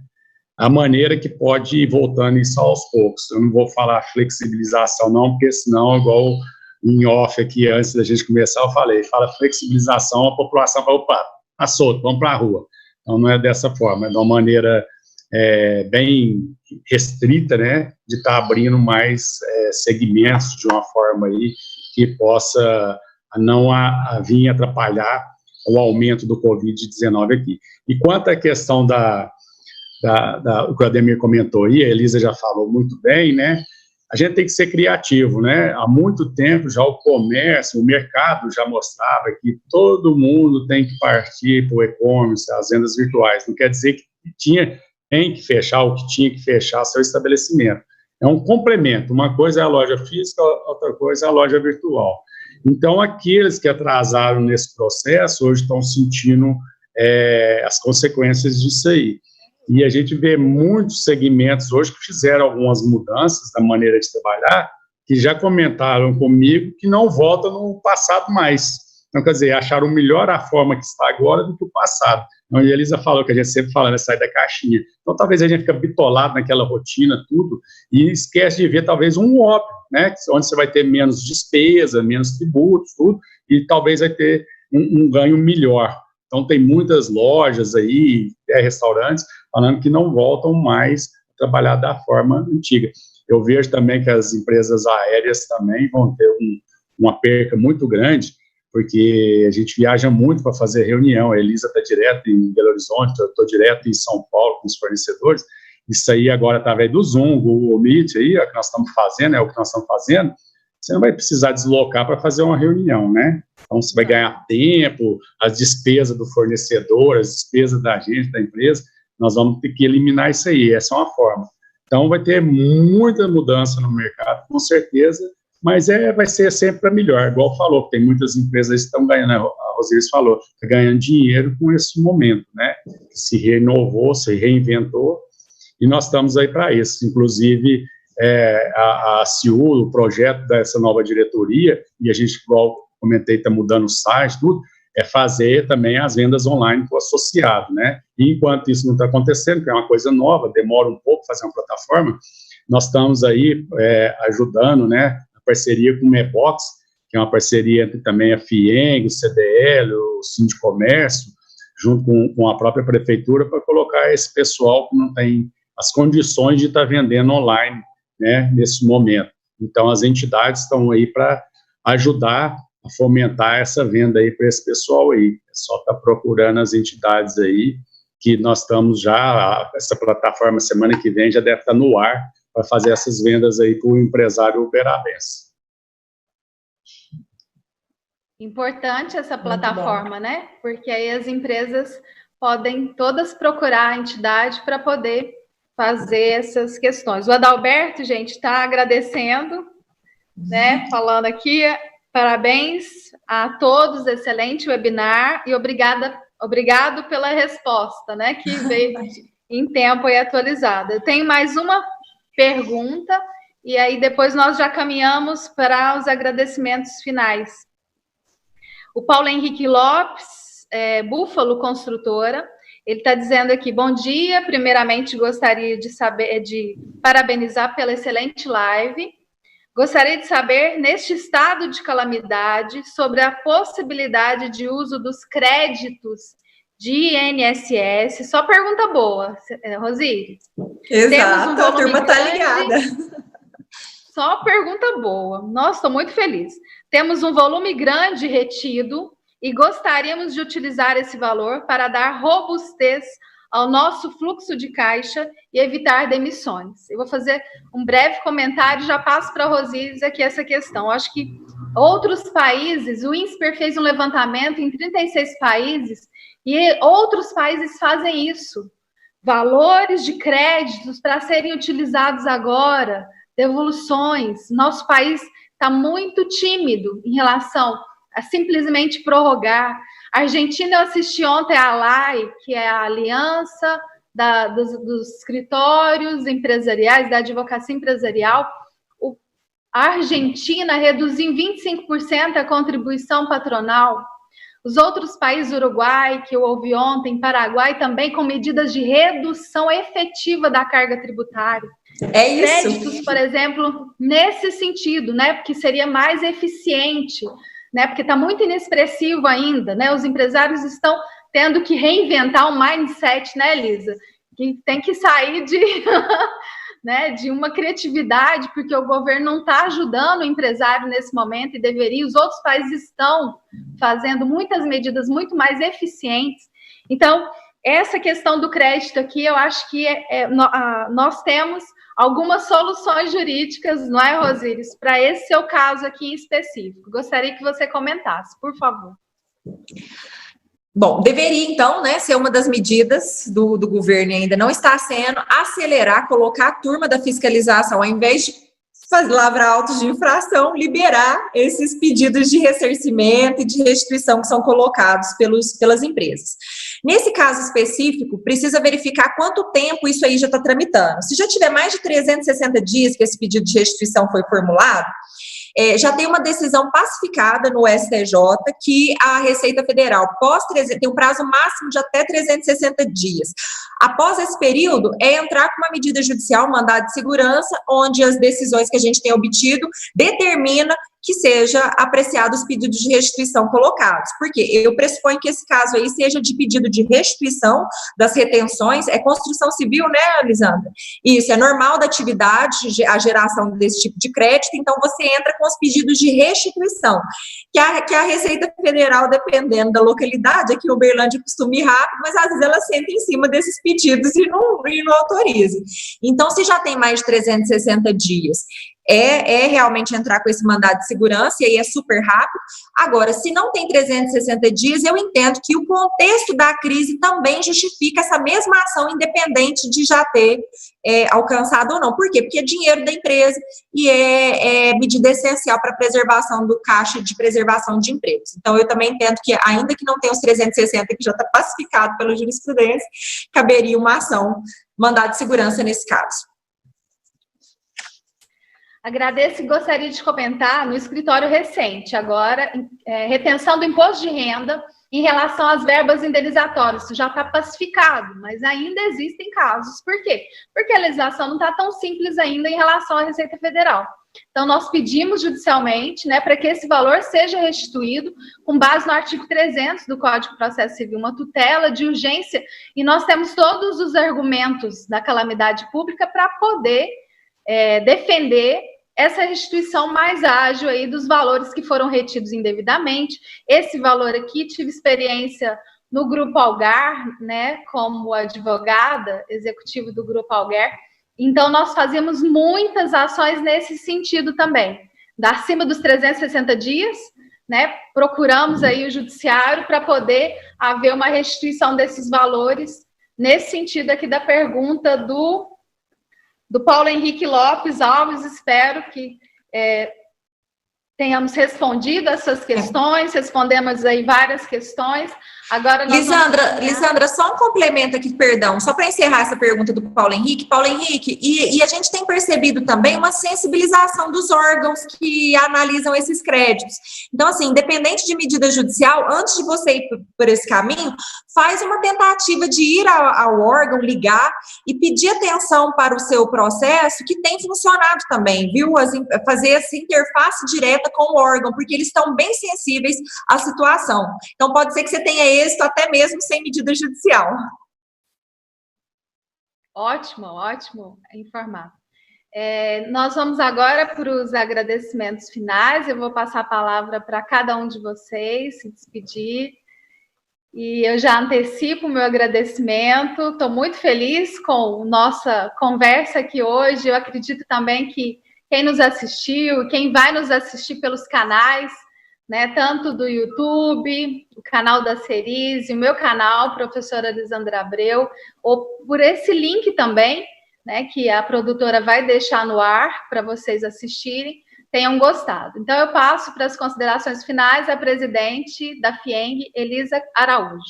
a maneira que pode ir voltando isso aos poucos. Eu não vou falar flexibilização não, porque senão, igual em off aqui, antes da gente começar, eu falei, fala flexibilização, a população vai, opa, tá solto, vamos para a rua. Então, não é dessa forma, é de uma maneira bem restrita, né, de estar abrindo mais segmentos de uma forma aí que possa não vir atrapalhar o aumento do Covid-19 aqui. E quanto à questão o que o Ademir comentou aí, a Elisa já falou muito bem, né, a gente tem que ser criativo, né, há muito tempo já o comércio, o mercado já mostrava que todo mundo tem que partir para o e-commerce, as vendas virtuais, não quer dizer que tem que fechar ou que tinha que fechar seu estabelecimento, é um complemento, uma coisa é a loja física, outra coisa é a loja virtual. Então, aqueles que atrasaram nesse processo, hoje estão sentindo as consequências disso aí. E a gente vê muitos segmentos hoje que fizeram algumas mudanças na maneira de trabalhar, que já comentaram comigo que não voltam no passado mais. Então, quer dizer, acharam melhor a forma que está agora do que o passado. Então, a Elisa falou que a gente sempre fala, né, sair da caixinha. Então, talvez a gente fique bitolado naquela rotina, tudo, e esquece de ver, talvez, um óbvio, né, onde você vai ter menos despesa, menos tributos, tudo, e talvez vai ter um ganho melhor. Então, tem muitas lojas aí, restaurantes, falando que não voltam mais a trabalhar da forma antiga. Eu vejo também que as empresas aéreas também vão ter uma perca muito grande, porque a gente viaja muito para fazer reunião, a Elisa está direto em Belo Horizonte, eu estou direto em São Paulo com os fornecedores, isso aí agora através do Zoom, Google Meet, aí, é o que nós estamos fazendo, você não vai precisar deslocar para fazer uma reunião, né? Então, você vai ganhar tempo, as despesas do fornecedor, as despesas da gente, da empresa, nós vamos ter que eliminar isso aí, essa é uma forma. Então, vai ter muita mudança no mercado, com certeza, mas vai ser sempre para melhor, igual falou, tem muitas empresas que estão ganhando, a Rosiris falou, está ganhando dinheiro com esse momento, né? Se renovou, se reinventou, e nós estamos aí para isso, inclusive... a CIU, o projeto dessa nova diretoria, e a gente, igual comentei, está mudando o site, tudo, é fazer também as vendas online com o associado, né? E enquanto isso não está acontecendo, que é uma coisa nova, demora um pouco fazer uma plataforma, nós estamos aí ajudando, né, a parceria com o Mebox, que é uma parceria entre também a FIENG, o CDL, o Sindicomércio, junto com a própria prefeitura, para colocar esse pessoal que não tem as condições de estar vendendo online, né, nesse momento. Então, as entidades estão aí para ajudar a fomentar essa venda aí para esse pessoal aí. É só estar procurando as entidades aí, que nós estamos já, essa plataforma semana que vem já deve estar no ar para fazer essas vendas aí para o empresário uberabense. Importante essa plataforma, né? Porque aí as empresas podem todas procurar a entidade para poder fazer essas questões. O Adalberto, gente, está agradecendo, né? Falando aqui, parabéns a todos, excelente webinar e obrigado pela resposta, né? Que veio em tempo e atualizada. Eu tenho mais uma pergunta e aí depois nós já caminhamos para os agradecimentos finais. O Paulo Henrique Lopes, Búfalo Construtora, ele está dizendo aqui, bom dia, primeiramente gostaria de parabenizar pela excelente live. Gostaria de saber, neste estado de calamidade, sobre a possibilidade de uso dos créditos de INSS. Só pergunta boa, Rosíris. Exato, a turma está ligada. Só pergunta boa. Nossa, estou muito feliz. Temos um volume grande retido e gostaríamos de utilizar esse valor para dar robustez ao nosso fluxo de caixa e evitar demissões. Eu vou fazer um breve comentário e já passo para a Rosíris aqui essa questão. Eu acho que outros países, o INSPER fez um levantamento em 36 países e outros países fazem isso. Valores de créditos para serem utilizados agora, devoluções. Nosso país está muito tímido em relação a simplesmente prorrogar. A Argentina, eu assisti ontem a ALAE, que é a Aliança dos Escritórios Empresariais, da Advocacia Empresarial. A Argentina reduziu em 25% a contribuição patronal. Os outros países, Uruguai, que eu ouvi ontem, Paraguai, também com medidas de redução efetiva da carga tributária. É isso. Créditos, por exemplo, nesse sentido, né? Porque seria mais eficiente, né? Porque está muito inexpressivo ainda, né? Os empresários estão tendo que reinventar um mindset, né, Elisa? Que tem que sair de, né, de uma criatividade, porque o governo não está ajudando o empresário nesse momento e deveria. Os outros países estão fazendo muitas medidas muito mais eficientes. Então, essa questão do crédito aqui, eu acho que nós temos algumas soluções jurídicas, não é, Rosíris, para esse seu caso aqui em específico. Gostaria que você comentasse, por favor. Bom, deveria, então, né, ser uma das medidas do governo, e ainda não está sendo, acelerar, colocar a turma da fiscalização, ao invés de lavrar autos de infração, liberar esses pedidos de ressarcimento e de restituição que são colocados pelas empresas. Nesse caso específico, precisa verificar quanto tempo isso aí já está tramitando. Se já tiver mais de 360 dias que esse pedido de restituição foi formulado, já tem uma decisão pacificada no STJ que a Receita Federal tem um prazo máximo de até 360 dias. Após esse período, é entrar com uma medida judicial, um mandado de segurança, onde as decisões que a gente tem obtido determina que seja apreciado os pedidos de restituição colocados. Porque eu pressuponho que esse caso aí seja de pedido de restituição das retenções, é construção civil, né, Lisandra? Isso, é normal da atividade a geração desse tipo de crédito, então você entra com os pedidos de restituição, que a Receita Federal, dependendo da localidade, aqui em Uberlândia costuma ir rápido, mas às vezes ela senta em cima desses pedidos e não autoriza. Então, se já tem mais de 360 dias, é realmente entrar com esse mandado de segurança, e aí é super rápido. Agora, se não tem 360 dias, eu entendo que o contexto da crise também justifica essa mesma ação, independente de já ter alcançado ou não. Por quê? Porque é dinheiro da empresa e é medida essencial para a preservação do caixa de preservação de empregos. Então, eu também entendo que, ainda que não tenha os 360, que já está pacificado pela jurisprudência, caberia uma ação, mandado de segurança nesse caso. Agradeço e gostaria de comentar no escritório recente, agora, retenção do imposto de renda em relação às verbas indenizatórias. Isso já está pacificado, mas ainda existem casos. Por quê? Porque a legislação não está tão simples ainda em relação à Receita Federal. Então, nós pedimos judicialmente, né, para que esse valor seja restituído com base no artigo 300 do Código de Processo Civil, uma tutela de urgência, e nós temos todos os argumentos da calamidade pública para poder defender essa restituição mais ágil aí dos valores que foram retidos indevidamente. Esse valor aqui, tive experiência no Grupo Algar, né, como advogada executiva do Grupo Algar, então nós fazíamos muitas ações nesse sentido também, acima dos 360 dias, né, procuramos aí o judiciário para poder haver uma restituição desses valores, nesse sentido aqui da pergunta do Paulo Henrique Lopes Alves. Espero que tenhamos respondido essas questões, respondemos aí várias questões. Agora Lisandra, só um complemento aqui, perdão, só para encerrar essa pergunta do Paulo Henrique. Paulo Henrique, e a gente tem percebido também uma sensibilização dos órgãos que analisam esses créditos. Então, assim, independente de medida judicial, antes de você ir por esse caminho, faz uma tentativa de ir ao órgão, ligar e pedir atenção para o seu processo, que tem funcionado também, viu? Fazer essa interface direta com o órgão, porque eles estão bem sensíveis à situação. Então, pode ser que você tenha êxito até mesmo sem medida judicial. Ótimo informar. Nós vamos agora para os agradecimentos finais. Eu vou passar a palavra para cada um de vocês se despedir. E eu já antecipo o meu agradecimento. Estou muito feliz com a nossa conversa aqui hoje. Eu acredito também que quem nos assistiu, quem vai nos assistir pelos canais, né, tanto do YouTube, o canal da Cerise, o meu canal, professora Lisandra Abreu, ou por esse link também, né, que a produtora vai deixar no ar para vocês assistirem, tenham gostado. Então, eu passo para as considerações finais a presidente da FIENG, Elisa Araújo.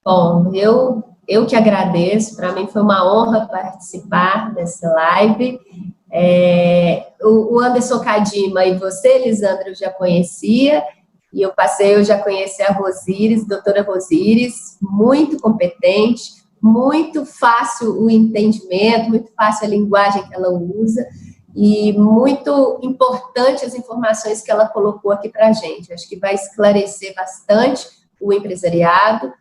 Bom, eu que agradeço, para mim foi uma honra participar dessa live. O Anderson Cadima e você, Lisandra, eu já conhecia, e eu já conheci a Rosíris, doutora Rosíris, muito competente, muito fácil o entendimento, muito fácil a linguagem que ela usa, e muito importante as informações que ela colocou aqui para a gente. Acho que vai esclarecer bastante o empresariado,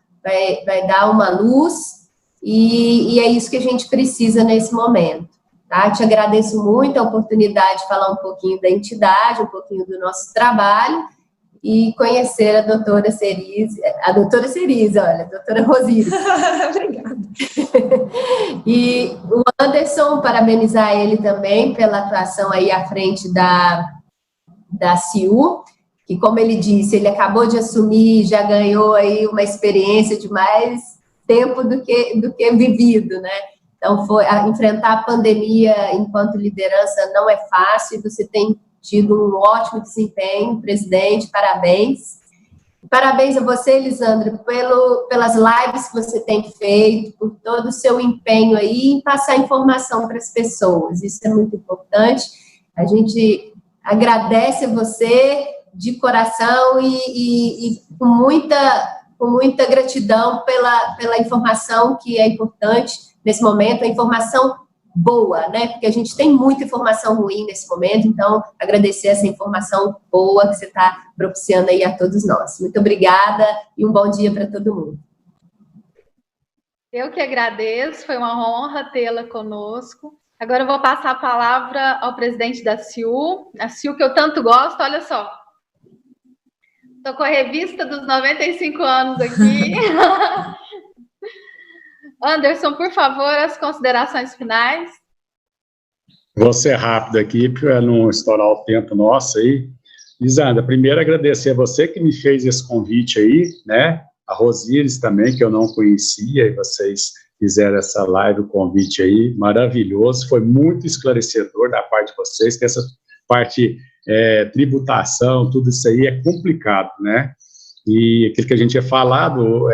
vai dar uma luz, e é isso que a gente precisa nesse momento. Tá? Te agradeço muito a oportunidade de falar um pouquinho da entidade, um pouquinho do nosso trabalho, e conhecer a doutora Cerise, olha, a doutora Rosíris. Obrigada. E o Anderson, parabenizar ele também pela atuação aí à frente da CIU, que, como ele disse, ele acabou de assumir, já ganhou aí uma experiência de mais tempo do que vivido, né? Então, enfrentar a pandemia enquanto liderança não é fácil, você tem tido um ótimo desempenho, presidente, parabéns. Parabéns a você, Lisandra, pelas lives que você tem feito, por todo o seu empenho aí em passar informação para as pessoas, isso é muito importante. A gente agradece a você de coração e com muita gratidão pela informação que é importante nesse momento, a informação boa, né? Porque a gente tem muita informação ruim nesse momento, então agradecer essa informação boa que você está propiciando aí a todos nós. Muito obrigada e um bom dia para todo mundo. Eu que agradeço, foi uma honra tê-la conosco. Agora eu vou passar a palavra ao presidente da CIU, a CIU que eu tanto gosto, olha só. Estou com a revista dos 95 anos aqui. Anderson, por favor, as considerações finais. Vou ser rápido aqui, para não estourar o tempo nosso aí. Lisandra, primeiro agradecer a você que me fez esse convite aí, né? A Rosíris também, que eu não conhecia, e vocês fizeram essa live, o convite aí, maravilhoso, foi muito esclarecedor da parte de vocês, que essa parte tributação, tudo isso aí é complicado, né? E aquilo que a gente tinha falado,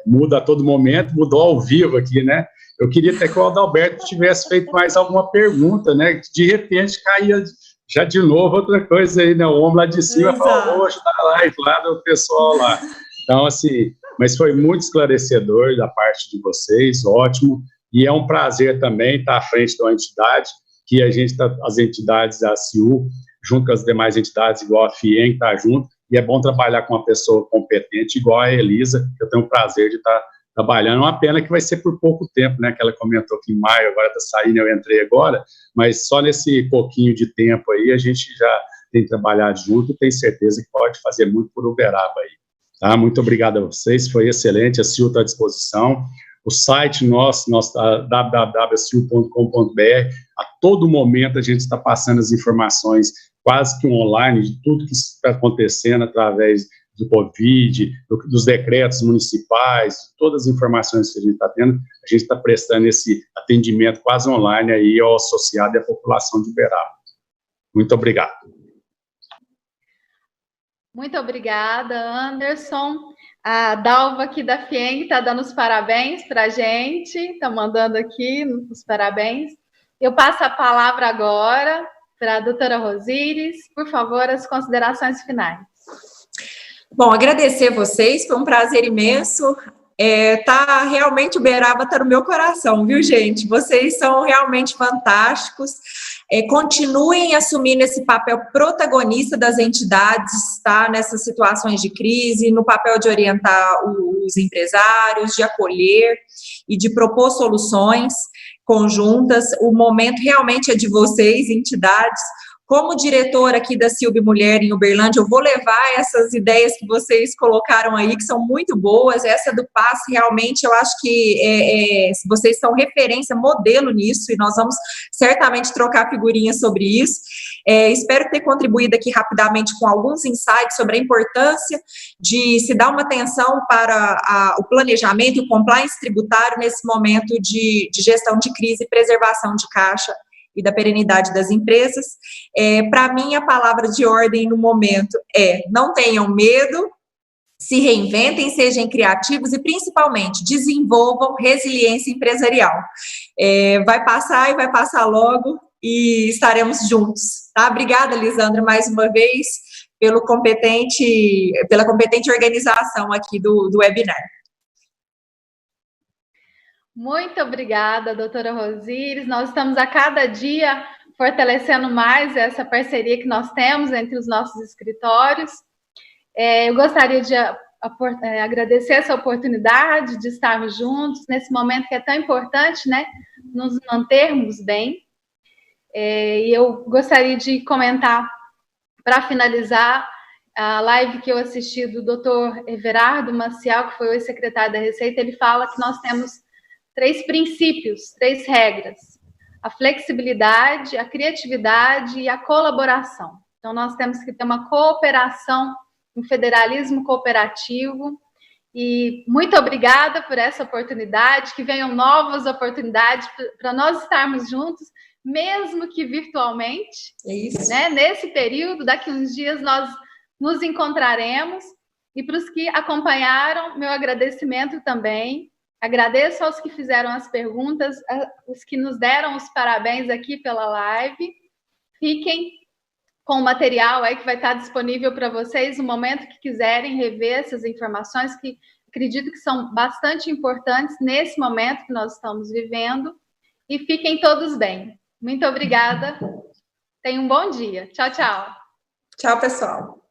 muda a todo momento, mudou ao vivo aqui, né? Eu queria até que o Adalberto tivesse feito mais alguma pergunta, né? De repente caía já de novo outra coisa aí, né? O homem lá de cima falou, hoje tá a live lá do pessoal lá. Então, assim, mas foi muito esclarecedor da parte de vocês, ótimo. E é um prazer também estar à frente de uma entidade, que a gente, as entidades da CIU, junto com as demais entidades, igual a FIENG, está junto. E é bom trabalhar com uma pessoa competente, igual a Elisa, que eu tenho o prazer de estar trabalhando. Uma pena que vai ser por pouco tempo, né, que ela comentou que em maio agora está saindo, eu entrei agora, mas só nesse pouquinho de tempo aí a gente já tem trabalhado junto e tem certeza que pode fazer muito por Uberaba aí. Tá? Muito obrigado a vocês, foi excelente, a Sil está à disposição. O site nosso www.sil.com.br, a todo momento a gente está passando as informações quase que online de tudo que está acontecendo através do Covid, dos decretos municipais, todas as informações que a gente está tendo, a gente está prestando esse atendimento quase online aí ao associado e à população de Uberaba. Muito obrigado. Muito obrigada, Anderson. A Dalva aqui da FIENG está dando os parabéns para a gente, está mandando aqui os parabéns. Eu passo a palavra agora para a doutora Rosíris. Por favor, as considerações finais. Bom, agradecer vocês, foi um prazer imenso. Realmente, Uberaba está no meu coração, viu, gente? Vocês são realmente fantásticos. Continuem assumindo esse papel protagonista das entidades, tá? Nessas situações de crise, no papel de orientar os empresários, de acolher e de propor soluções conjuntas. O momento realmente é de vocês, entidades. Como diretora aqui da Silb Mulher em Uberlândia, eu vou levar essas ideias que vocês colocaram aí, que são muito boas. Essa do passe, realmente, eu acho que vocês são referência, modelo nisso, e nós vamos certamente trocar figurinhas sobre isso. Espero ter contribuído aqui rapidamente com alguns insights sobre a importância de se dar uma atenção para o planejamento e o compliance tributário nesse momento de gestão de crise e preservação de caixa e da perenidade das empresas. Para mim, a palavra de ordem no momento não tenham medo, se reinventem, sejam criativos e, principalmente, desenvolvam resiliência empresarial. Vai passar e vai passar logo e estaremos juntos. Tá? Obrigada, Lisandra, mais uma vez, pela competente organização aqui do webinar. Muito obrigada, doutora Rosíris. Nós estamos a cada dia fortalecendo mais essa parceria que nós temos entre os nossos escritórios. Eu gostaria de agradecer essa oportunidade de estarmos juntos nesse momento que é tão importante, né? Nos mantermos bem. E eu gostaria de comentar, para finalizar, a live que eu assisti do doutor Everardo Maciel, que foi o ex-secretário da Receita. Ele fala que nós temos 3 princípios, 3 regras: a flexibilidade, a criatividade e a colaboração. Então, nós temos que ter uma cooperação, um federalismo cooperativo. E muito obrigada por essa oportunidade, que venham novas oportunidades para nós estarmos juntos, mesmo que virtualmente. É isso. Né? Nesse período, daqui uns dias, nós nos encontraremos. E para os que acompanharam, meu agradecimento também. Agradeço aos que fizeram as perguntas, os que nos deram os parabéns aqui pela live. Fiquem com o material aí que vai estar disponível para vocês no momento que quiserem rever essas informações, que acredito que são bastante importantes nesse momento que nós estamos vivendo. E fiquem todos bem. Muito obrigada. Tenham um bom dia. Tchau, tchau. Tchau, pessoal.